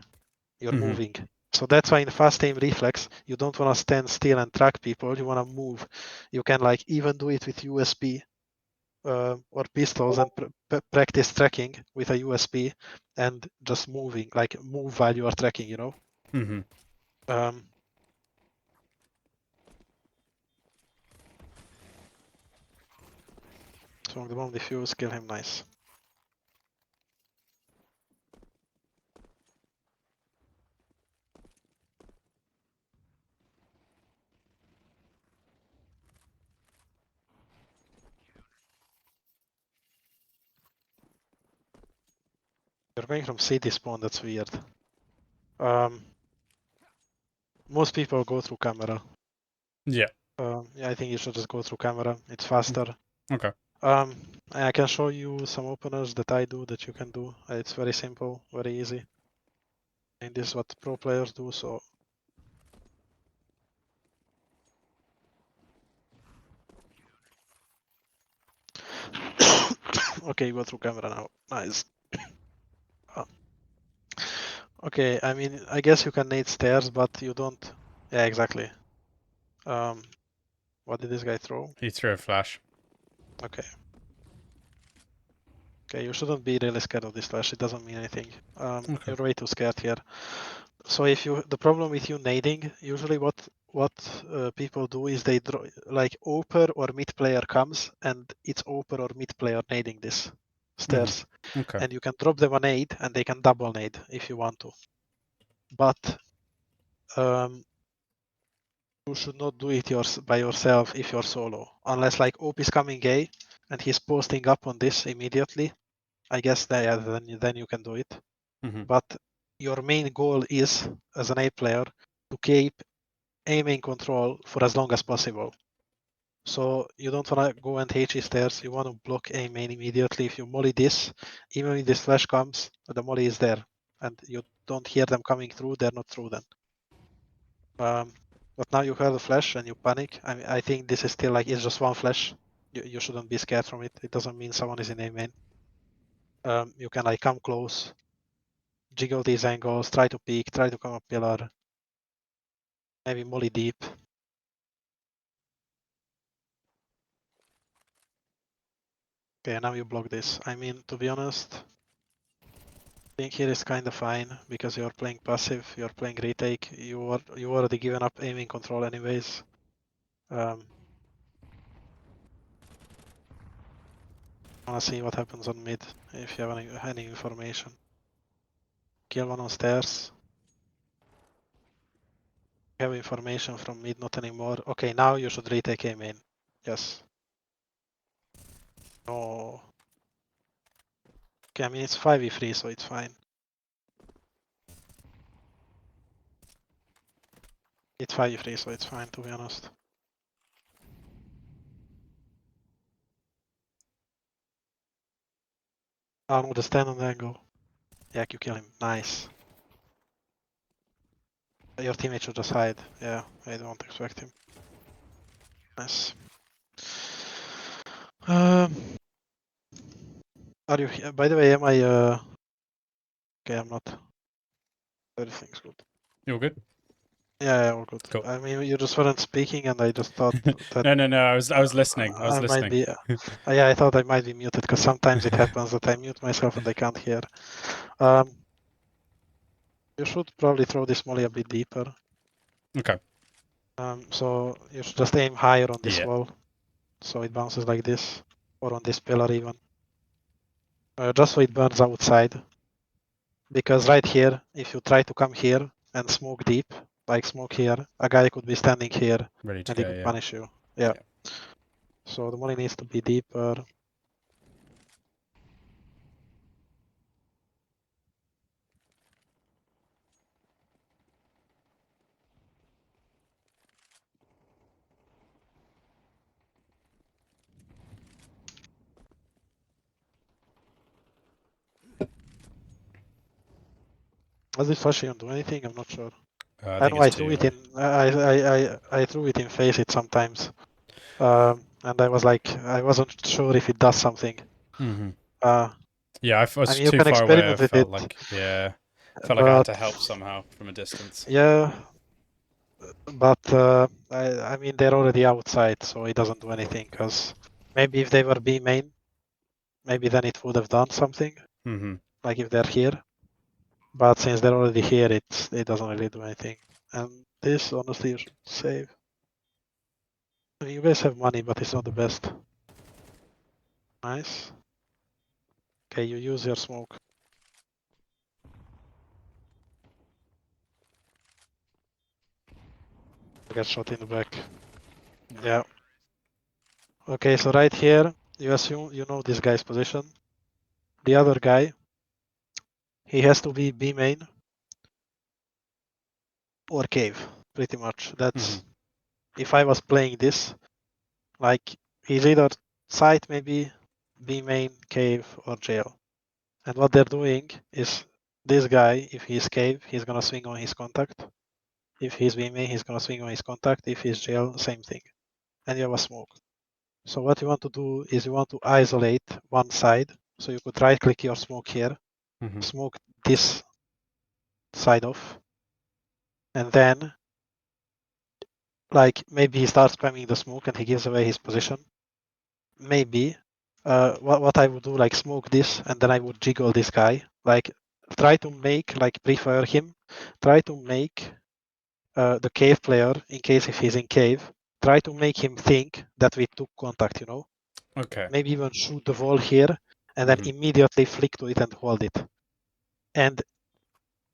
You're moving. So that's why in fast aim reflex, you don't want to stand still and track people. You want to move. You can like even do it with USB or pistols and practice tracking with a USB and just moving, like move while you are tracking, you know? So the bomb defuse, kill him, nice. You're going from city spawn, that's weird. Most people go through camera. Yeah. Yeah, I think you should just go through camera. It's faster. Okay. I can show you some openers that I do that you can do. It's very simple, very easy. And this is what pro players do, so okay, go through camera now. Nice. Okay, I mean, I guess you can nade stairs, but you don't. Yeah, exactly. What did this guy throw? He threw a flash. Okay. Okay, you shouldn't be really scared of this flash. It doesn't mean anything. Okay. You're way too scared here. So if the problem with you nading, usually what people do is they draw like upper or mid player comes and it's upper or mid player nading this stairs, Okay. and you can drop them a nade and they can double nade if you want to. But you should not do it by yourself if you're solo, unless like OP is coming A and he's posting up on this immediately. I guess then you can do it. But your main goal is, as an A player, to keep A main control for as long as possible. So you don't want to go and HE stairs, you want to block A main immediately. If you molly this, even if this flash comes, the molly is there. And you don't hear them coming through, they're not through then. But now you heard the flash and you panic. I think this is still like, it's just one flash. You shouldn't be scared from it. It doesn't mean someone is in A main. You can like come close, jiggle these angles, try to peek, try to come up pillar, maybe molly deep. Okay, now you block this. I mean, to be honest, I think here is kind of fine because you're playing passive, you're playing retake, you already given up aiming control anyways. I wanna see what happens on mid if you have any information. Kill one on stairs. You have information from mid, not anymore. Okay, now you should retake A main. Yes. No. Okay, I mean it's 5v3, so it's fine. It's 5v3, so it's fine, to be honest. Oh no, the stand on the angle. Yeah, you kill him. Nice. Your teammate should just hide. Yeah, I don't expect him. Nice. Are you here? By the way, am I okay, I'm not. Everything's good. You all good? Yeah, all good. Cool. I mean, you just weren't speaking, and I just thought that No. I was listening. I was I might listening. be. Yeah, I thought I might be muted because sometimes it happens that I mute myself and I can't hear. You should probably throw this molly a bit deeper. Okay. So you should just aim higher on this Yeah. wall, so it bounces like this, or on this pillar even. Just so it burns outside. Because right here, if you try to come here and smoke deep, like smoke here, a guy could be standing here Ready to and he go, could yeah. punish you. Yeah. So the molly needs to be deeper. Does this flash even do anything? I'm not sure. I I think know it's I too threw it high. in. I threw it in Faceit sometimes, and I was like, I wasn't sure if it does something. Mm-hmm. Uh, Yeah, I I was mean, you too can far away. I experiment with felt it, like, felt like I had but to help somehow from a distance. yeah, but I mean, they're already outside, so it doesn't do anything. Because maybe if they were B main, maybe then it would have done something. Mm-hmm. Like if they're here, but since they're already here, it doesn't really do anything. And this, honestly, you should save. I mean, you guys have money, but it's not the best. Nice. Okay, you use your smoke. Get shot in the back. Yeah. Okay, so right here, you assume you know this guy's position. The other guy, he has to be B main or cave, pretty much. That's if I was playing this, like he's either site maybe, B main, cave, or jail. And what they're doing is this guy, if he's cave, he's gonna swing on his contact. If he's B main, he's gonna swing on his contact. If he's jail, same thing. And you have a smoke. So what you want to do is you want to isolate one side. So you could right click your smoke here, Mm-hmm. smoke this side off, and then like maybe he starts spamming the smoke and he gives away his position. Maybe what I would do, like smoke this and then I would jiggle this guy, like try to make, like prefire him, try to make the cave player, in case if he's in cave, try to make him think that we took contact, you know? Okay. Maybe even shoot the wall here and then immediately flick to it and hold it. And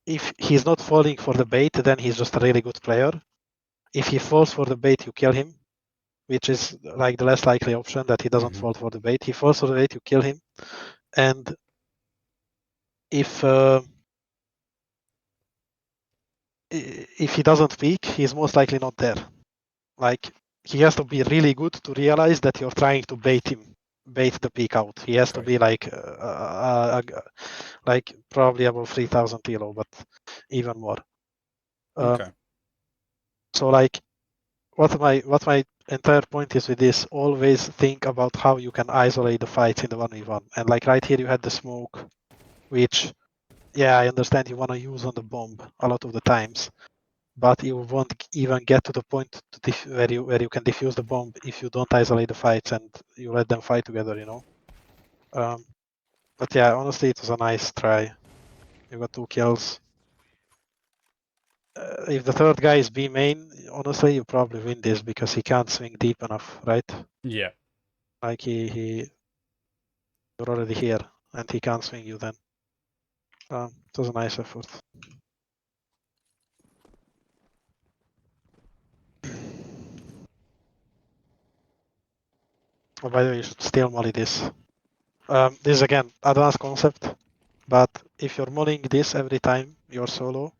if he's not falling for the bait, then he's just a really good player. If he falls for the bait, you kill him, which is like the less likely option that he doesn't fall for the bait. He falls for the bait, you kill him. And if he doesn't peek, he's most likely not there. Like he has to be really good to realize that you're trying to bait him, bait the peek out. He has to be like probably above 3,000 elo, but even more. Okay. So like what my entire point is with this, always think about how you can isolate the fights in the 1v1. And like right here you had the smoke, which yeah, I understand you want to use on the bomb a lot of the times, but you won't even get to the point to where you can defuse the bomb if you don't isolate the fights and you let them fight together, you know. But yeah, honestly, it was a nice try. You got 2 kills. If the third guy is B main, honestly, you probably win this because he can't swing deep enough, right? Yeah. Like you're already here and he can't swing you then. It was a nice effort. Oh, by the way, you should still molly this. This is again advanced concept, but if you're mollying this every time you're solo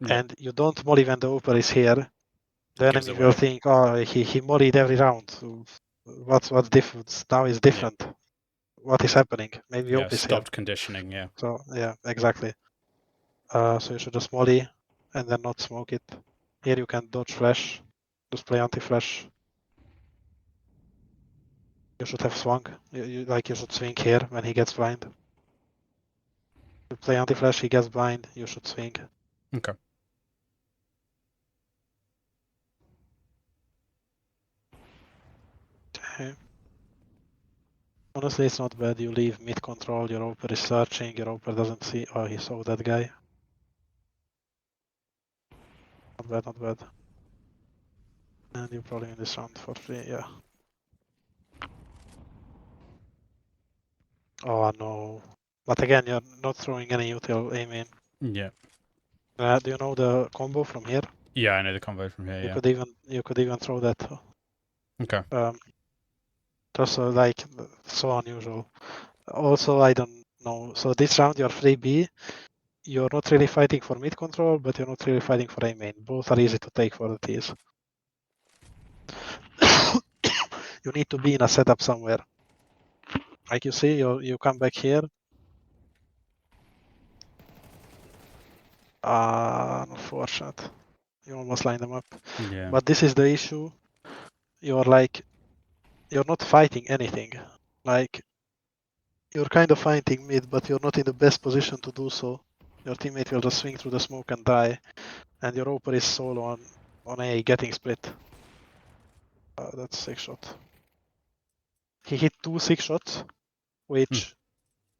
and you don't molly when the Oper is here, the Gives enemy will away. think, oh, he mollied every round. What's different? Now is different. what is happening. Maybe Yeah, Op is here. stopped conditioning, yeah. So yeah, exactly. So you should just molly and then not smoke it. Here you can dodge flash, just play anti-flash. You should have swung. You should swing here when he gets blind. You play anti-flash, he gets blind, you should swing. Okay. Okay. Honestly, it's not bad. You leave mid control, your opener is searching, your opener doesn't see. Oh, he saw that guy. Not bad, not bad. And you probably win this round for free, yeah. Oh no. But again, you're not throwing any util aim in. Yeah. Do you know the combo from here? Yeah, I know the combo from here, You yeah. could even throw that. Okay. Just like so unusual. Also, I don't know. So this round you're free B. You're not really fighting for mid control, but you're not really fighting for A main. Both are easy to take for the T's. You need to be in a setup somewhere. Like you see, you come back here. Unfortunate. You almost line them up. Yeah. But this is the issue. You're not fighting anything. Like you're kind of fighting mid, but you're not in the best position to do so. Your teammate will just swing through the smoke and die, and your oper is solo on A getting split. That's 6-shot. He hit 2 6-shots, which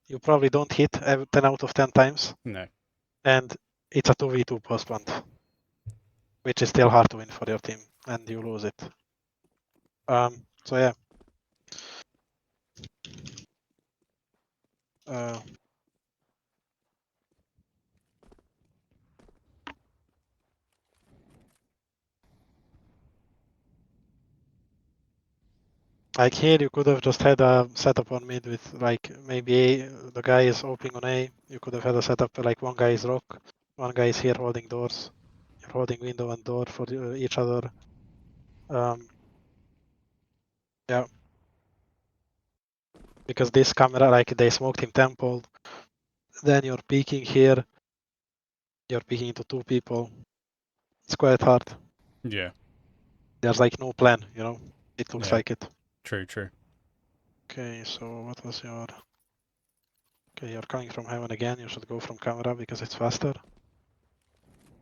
you probably don't hit 10 out of 10 times, No. and it's a 2v2 post plant, which is still hard to win for your team, and you lose it. So yeah. Like here, you could have just had a setup on mid with like maybe the guy is opening on A. You could have had a setup like one guy is rock, one guy is here holding doors. You're holding window and door for each other. Yeah. Because this camera, like they smoked him temple. Then you're peeking here. You're peeking into 2 people. It's quite hard. Yeah. There's like no plan, you know? It looks Yeah. like it. True, true. Okay, so what was your... Okay, you're coming from heaven again. You should go from camera because it's faster.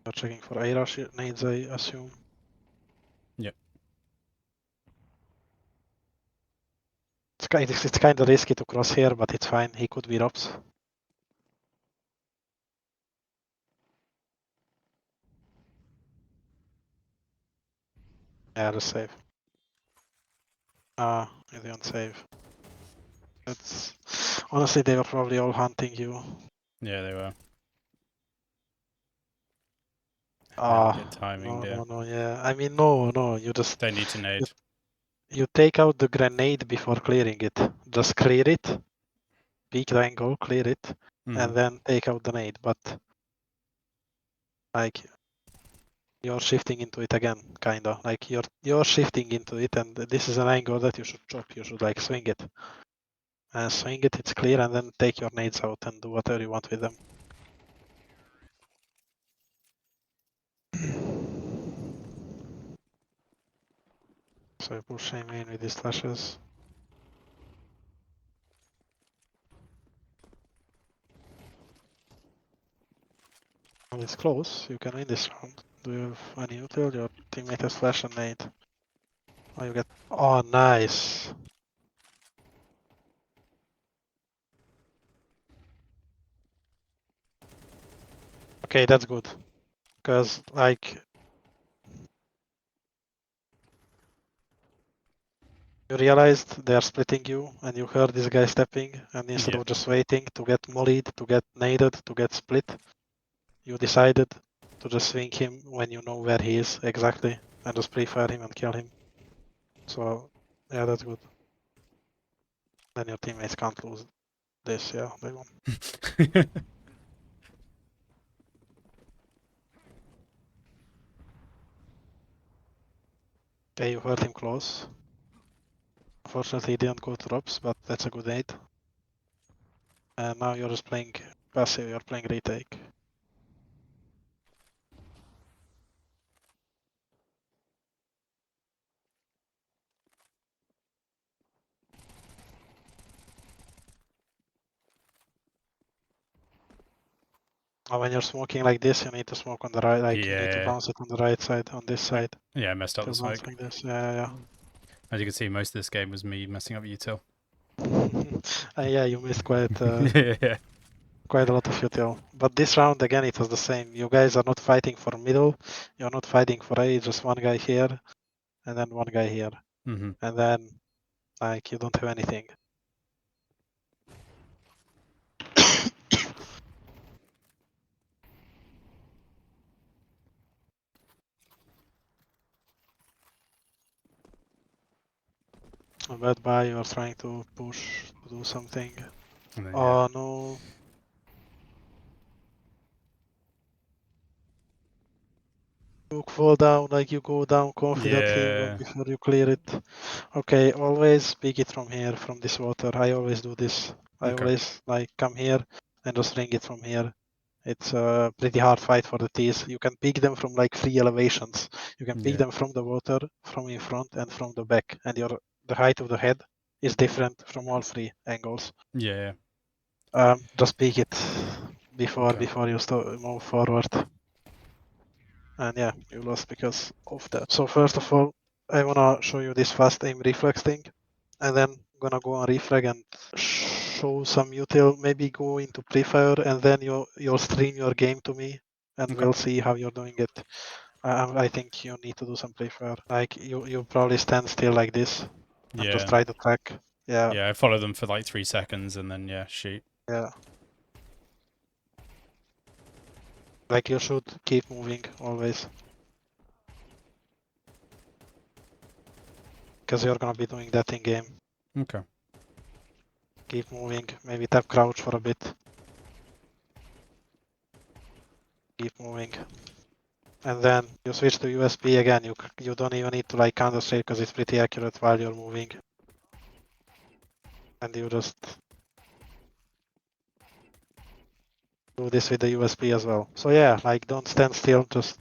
You're checking for A rush nades, I assume. Yep. It's kind of risky to cross here, but it's fine. He could be Rops. Yeah, just save. You didn't save. That's... Honestly, they were probably all hunting you. Yeah, they were. Good timing there. No, yeah. I mean, no, you just... They need to nade. You take out the grenade before clearing it. Just clear it, peek the angle, clear it, and then take out the nade. But like you're shifting into it again, kinda. Like you're shifting into it, and this is an angle that you should chop. You should like swing it, and swing it. It's clear, and then take your nades out and do whatever you want with them. So you push him in with these flashes. Well, it's close. You can win this round. Do you have any util? Your teammate has flash and nade. Oh, you get. Oh, nice. Okay, that's good. Because like you realized they are splitting you, and you heard this guy stepping, and instead of just waiting to get mollied, to get naded, to get split, you decided to just swing him when you know where he is exactly, and just prefire him and kill him. So yeah, that's good. Then your teammates can't lose this. Yeah, they won. Okay, you heard him close. Unfortunately, he didn't go to drops, but that's a good aid. And now you're just playing passive, you're playing retake. And when you're smoking like this, you need to smoke on the right, like you need to Yeah. bounce it on the right side, on this side. Yeah, I messed up To the bounce smoke. like this, yeah. As you can see, most of this game was me messing up util. Yeah, you missed quite Yeah. quite a lot of util. But this round again, it was the same. You guys are not fighting for middle. You're not fighting for A. Just one guy here, and then one guy here, Mm-hmm. and then like you don't have anything. Bad buy. You are trying to push to do something. And then, yeah. Oh no. You fall down, like you go down confidently Yeah. before you clear it. Okay, always pick it from here, from this water. I always do this. I Okay. always like come here and just ring it from here. It's a pretty hard fight for the tees. You can pick them from like 3 elevations. You can pick Yeah. them from the water, from in front, and from the back. And the height of the head is different from all 3 angles. Yeah. Just pick it before Okay. you move forward. And yeah, you lost because of that. So first of all, I wanna show you this fast aim reflex thing, and then I'm gonna go on Refrag and show some util, maybe go into Prefire, and then you'll stream your game to me, and Okay. we'll see how you're doing it. I think you need to do some Prefire. Like you probably stand still like this and just Yeah. try to track. Yeah, Yeah, I follow them for like 3 seconds and then, yeah, shoot. yeah. Like you should keep moving always, because you're gonna be doing that in game. Okay. Keep moving, maybe tap crouch for a bit. Keep moving. And then you switch to USB again. You don't even need to like counter straight because it's pretty accurate while you're moving. And you just do this with the USB as well. So yeah, like don't stand still, just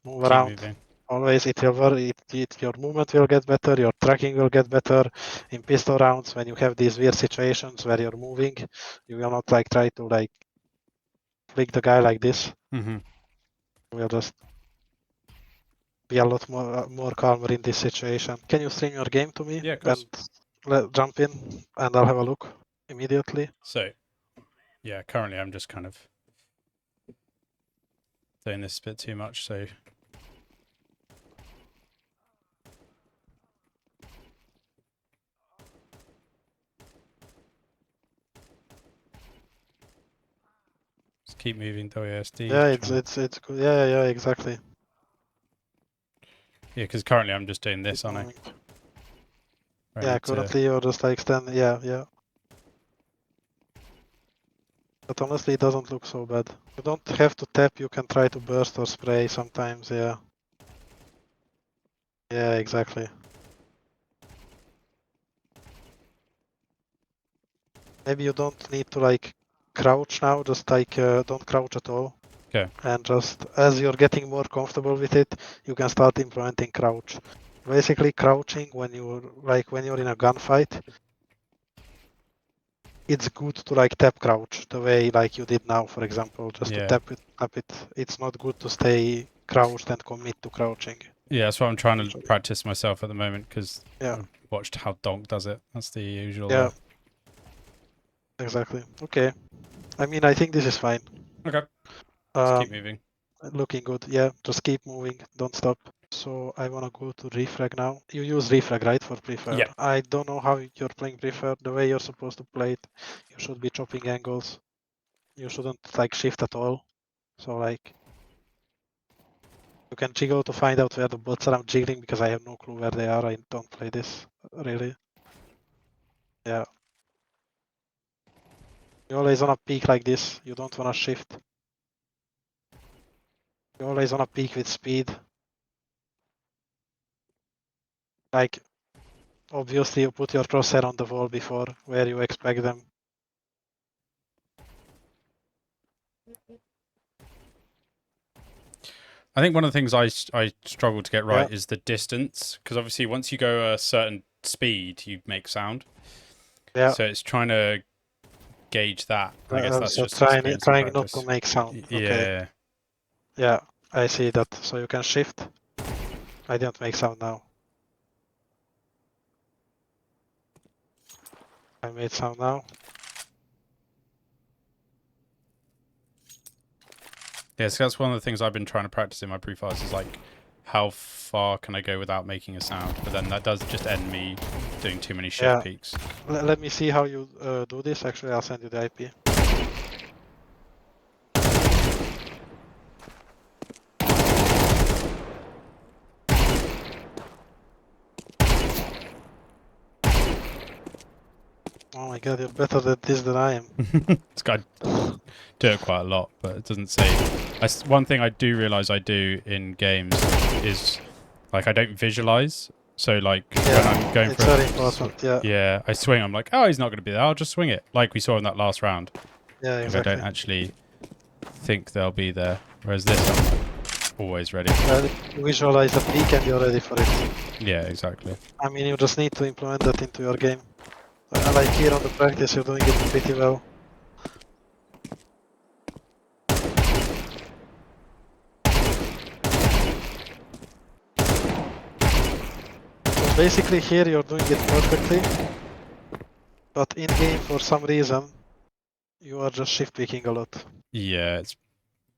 move Keep around. moving. Always it will work. Your movement will get better. Your tracking will get better. In pistol rounds, when you have these weird situations where you're moving, you will not like try to like flick the guy like this. Mm-hmm. You will just be a lot more calmer in this situation. Can you stream your game to me Yeah, of and course. jump in, and I'll have a look immediately. So, yeah, currently I'm just kind of doing this a bit too much, so just keep moving WASD. Yeah, it's good. Yeah, exactly. Yeah, because currently I'm just doing this, Keep aren't I? moving. I Yeah, need to. currently you're just like standing. Yeah. But honestly, it doesn't look so bad. You don't have to tap. You can try to burst or spray sometimes. Yeah. Yeah, exactly. Maybe you don't need to like crouch now. Just like don't crouch at all. Okay. And just as you're getting more comfortable with it, you can start implementing crouch. Basically, crouching when you're in a gunfight, it's good to like tap crouch the way like you did now, for example, just to Yeah. tap it. It's not good to stay crouched and commit to crouching. Yeah, that's what I'm trying to practice myself at the moment because Yeah, I've watched how Donk does it. That's the usual. yeah, exactly. Okay. I mean, I think this is fine. Okay. Let's keep Um, moving. looking good. Yeah, just keep moving. Don't stop. So I wanna go to Refrag now. You use Refrag, right, for Prefire? Yeah. I don't know how you're playing Prefire. The way you're supposed to play it, you should be chopping angles. You shouldn't like shift at all. So like you can jiggle to find out where the bots are. I'm jiggling because I have no clue where they are. I don't play this really. Yeah. You always wanna peek like this. You don't wanna shift. You always wanna peek with speed. Like obviously you put your crosshair on the wall before where you expect them. I think one of the things I struggle to get right Yeah. is the distance, because obviously once you go a certain speed, you make sound. Yeah. So it's trying to gauge that. And I guess that's So just experience and trying not to practice. make sound. Okay. Yeah. Yeah, I see that. So you can shift. I didn't make sound now. I made sound now. Yeah, so that's one of the things I've been trying to practice in my pre-fires is like, how far can I go without making a sound? But then that does just end me doing too many shift Yeah. peaks. Let me see how you do this. Actually, I'll send you the IP. Oh my god, you're better at this than I am. This guy do it quite a lot, but it doesn't say. One thing I do realize I do in games is like I don't visualize. So like when I'm going it's for very important. Yeah. I swing. I'm like, oh, he's not going to be there. I'll just swing it, like we saw in that last round. Yeah, Like exactly. I don't actually think they'll be there. Whereas this, I'm always ready. You visualize the peak and you're ready for it. Yeah, exactly. I mean, you just need to implement that into your game. Like here on the practice, you're doing it pretty well. So basically here you're doing it perfectly, but in game for some reason you are just shift picking a lot. Yeah,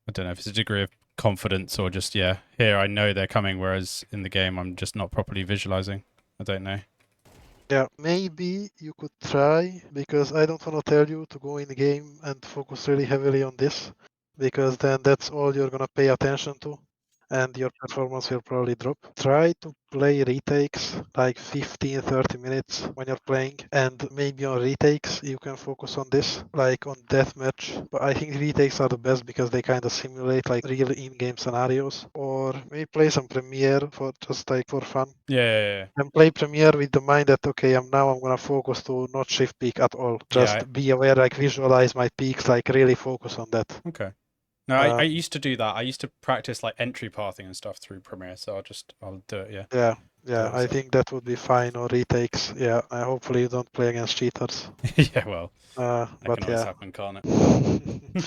I don't know if it's a degree of confidence or just here I know they're coming, whereas in the game I'm just not properly visualizing. I don't know. Yeah, maybe you could try, because I don't want to tell you to go in the game and focus really heavily on this, because then that's all you're gonna pay attention to, and your performance will probably drop. Try to play retakes like 15-30 minutes when you're playing, and maybe on retakes you can focus on this, like on deathmatch. But I think retakes are the best because they kind of simulate like real in-game scenarios. Or maybe play some Premiere for just like for fun. Yeah. And play Premiere with the mind that okay, I'm gonna focus to not shift peak at all. Just be aware, like visualize my peaks, like really focus on that. Okay. No, I used to do that. I used to practice like entry pathing and stuff through Premiere, so I'll do it. Yeah, I think that would be fine. Or retakes. Yeah, hopefully you don't play against cheaters. Yeah, well, that But can always yeah. happen, can't it?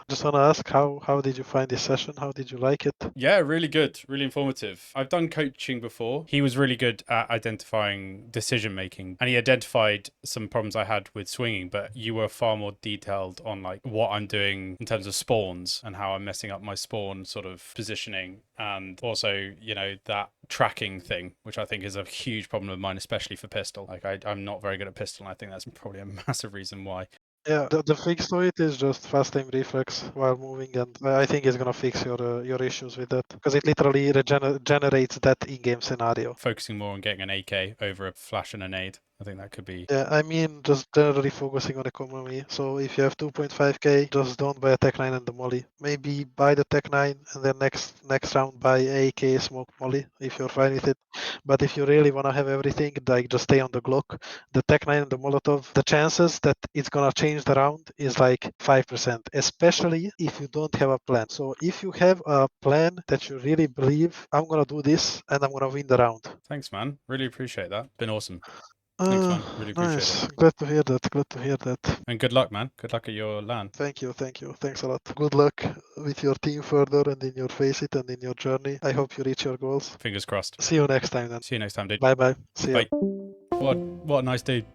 Just want to ask, how did you find this session? How did you like it? Yeah, really good, really informative. I've done coaching before. He was really good at identifying decision making, and he identified some problems I had with swinging, but you were far more detailed on like what I'm doing in terms of spawns and how I'm messing up my spawn sort of positioning, and also, you know, that tracking thing, which I think is a huge problem of mine, especially for pistol. Like I'm not very good at pistol, and I think that's probably a massive reason why. Yeah, the fix to it is just fast aim reflex while moving, and I think it's gonna fix your issues with that, because it literally generates that in-game scenario. Focusing more on getting an AK over a flash and a nade. I think that could be. Yeah, I mean, just generally focusing on economy. So if you have 2.5k, just don't buy a Tech 9 and the Molly. Maybe buy the Tech 9 and then next round buy AK smoke Molly if you're fine with it. But if you really want to have everything, like just stay on the Glock. The Tech 9 and the Molotov, the chances that it's gonna change the round is like 5%, especially if you don't have a plan. So if you have a plan that you really believe, I'm gonna do this and I'm gonna win the round. Thanks, man. Really appreciate that. Been awesome. Thanks, man. Really appreciate Nice. it. Glad to hear that. Glad to hear that. And good luck, man. Good luck at your LAN. Thank you. Thanks a lot. Good luck with your team further and in your Faceit and in your journey. I hope you reach your goals. Fingers crossed. See you next time then. See you next time, dude. Bye. See you. Bye. What a nice dude.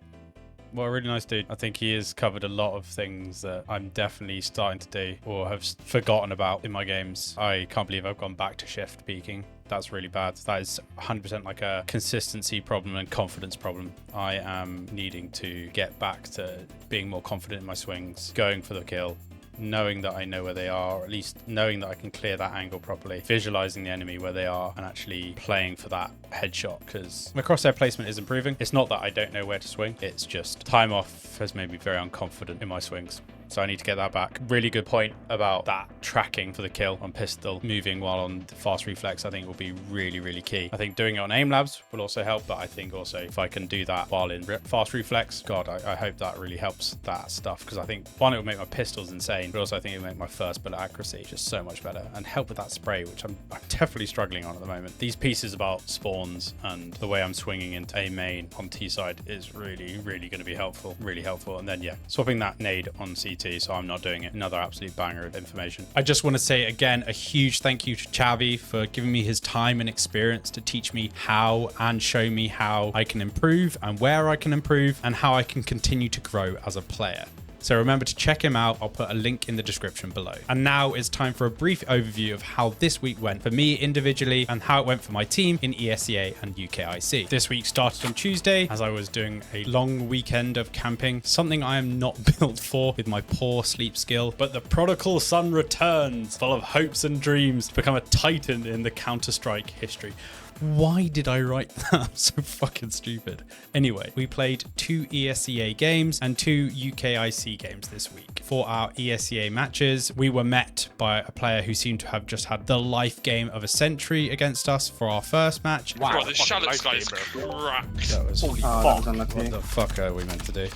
What a really nice dude. I think he has covered a lot of things that I'm definitely starting to do or have forgotten about in my games. I can't believe I've gone back to shift peaking. That's really bad. That is 100% like a consistency problem and confidence problem. I am needing to get back to being more confident in my swings, going for the kill, knowing that I know where they are, or at least knowing that I can clear that angle properly, visualizing the enemy where they are, and actually playing for that headshot, because my crosshair placement is improving. It's not that I don't know where to swing, it's just time off has made me very unconfident in my swings. So I need to get that back. Really good point about that tracking for the kill on pistol, moving while on the fast reflex. I think will be really, really key. I think doing it on aim labs will also help, but I think also if I can do that while in fast reflex, God, I hope that really helps that stuff, because I think one, it will make my pistols insane, but also I think it will make my first bullet accuracy just so much better and help with that spray, which I'm definitely struggling on at the moment. These pieces about spawns and the way I'm swinging into A main on T side is really, really going to be helpful, really helpful. And then, yeah, swapping that nade on CT so I'm not doing it. Another absolute banger of information. I just want to say again, a huge thank you to Xavi for giving me his time and experience to teach me how and show me how I can improve and where I can improve and how I can continue to grow as a player. So remember to check him out. I'll put a link in the description below. And now it's time for a brief overview of how this week went for me individually and how it went for my team in ESEA and UKIC. This week started on Tuesday as I was doing a long weekend of camping, something I am not built for with my poor sleep skill. But the prodigal son returns, full of hopes and dreams to become a titan in the Counter-Strike history. Why did I write that? I'm so fucking stupid. Anyway, we played 2 ESEA games and 2 UKIC games this week. For our ESEA matches, we were met by a player who seemed to have just had the life game of a century against us for our first match. Wow, bro, the Shallot's guy is cracked. That was holy fuck. fuck. What the fuck are we meant to do?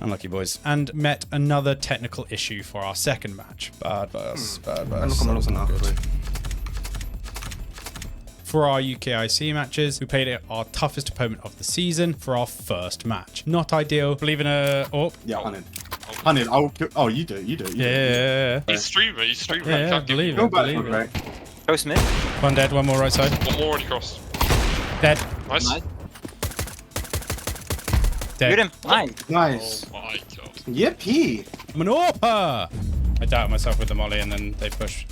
Unlucky boys. And met another technical issue for our second match. Bad bus, bad bus. For our UKIC matches, we played our toughest opponent of the season for our first match. Not ideal. Believe in a... Oh. Yeah, 100. 100. I'll kill... Oh, you do it. You do it. Yeah. He's streamer. He's streamer. Yeah, believe Go it. back, Believe it. Go Smith. One dead, one more right side. One more already crossed. Dead. Nice. Dead. Shoot him. Nice. Nice. Oh my god. Yippee. I'm an AWPer! I doubted myself with the molly and then they pushed.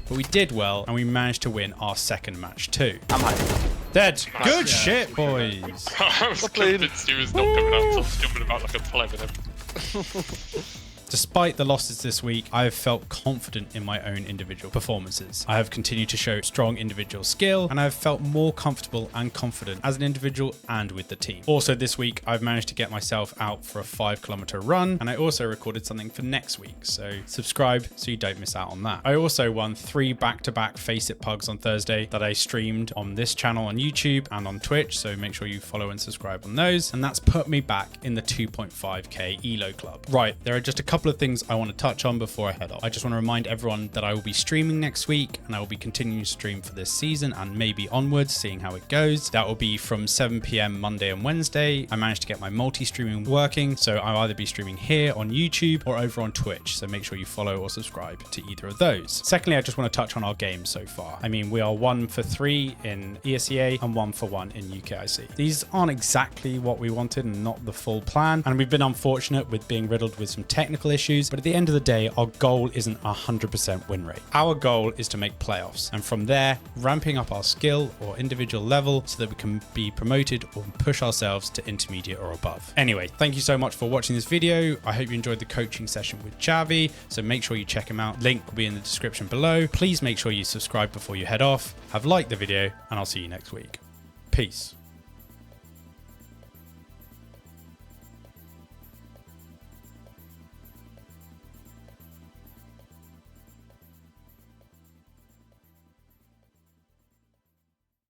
But we did well and we managed to win our second match too. I'm high. Dead. Good shit, boys. I was convinced he was not coming out. I was jumping about like a pleb with him. Despite the losses this week, I have felt confident in my own individual performances. I have continued to show strong individual skill, and I have felt more comfortable and confident as an individual and with the team. Also this week, I've managed to get myself out for a 5-kilometer run, and I also recorded something for next week, so subscribe so you don't miss out on that. I also won 3 back-to-back Faceit pugs on Thursday that I streamed on this channel on YouTube and on Twitch, so make sure you follow and subscribe on those, and that's put me back in the 2.5k ELO club. Right, there are just a couple of things I want to touch on before I head off. I just want to remind everyone that I will be streaming next week and I will be continuing to stream for this season and maybe onwards, seeing how it goes. That will be from 7 p.m. Monday and Wednesday. I managed to get my multi-streaming working, so I'll either be streaming here on YouTube or over on Twitch, so make sure you follow or subscribe to either of those. Secondly, I just want to touch on our games so far. I mean, we are 1 for 3 in ESEA and 1 for 1 in UKIC. These aren't exactly what we wanted and not the full plan, and we've been unfortunate with being riddled with some technical issues, but at the end of the day, our goal isn't 100% win rate. Our goal is to make playoffs, and from there, ramping up our skill or individual level so that we can be promoted or push ourselves to intermediate or above. Anyway, thank you so much for watching this video. I hope you enjoyed the coaching session with Xavi, so make sure you check him out. Link will be in the description below. Please make sure you subscribe before you head off. Have liked the video, and I'll see you next week. Peace.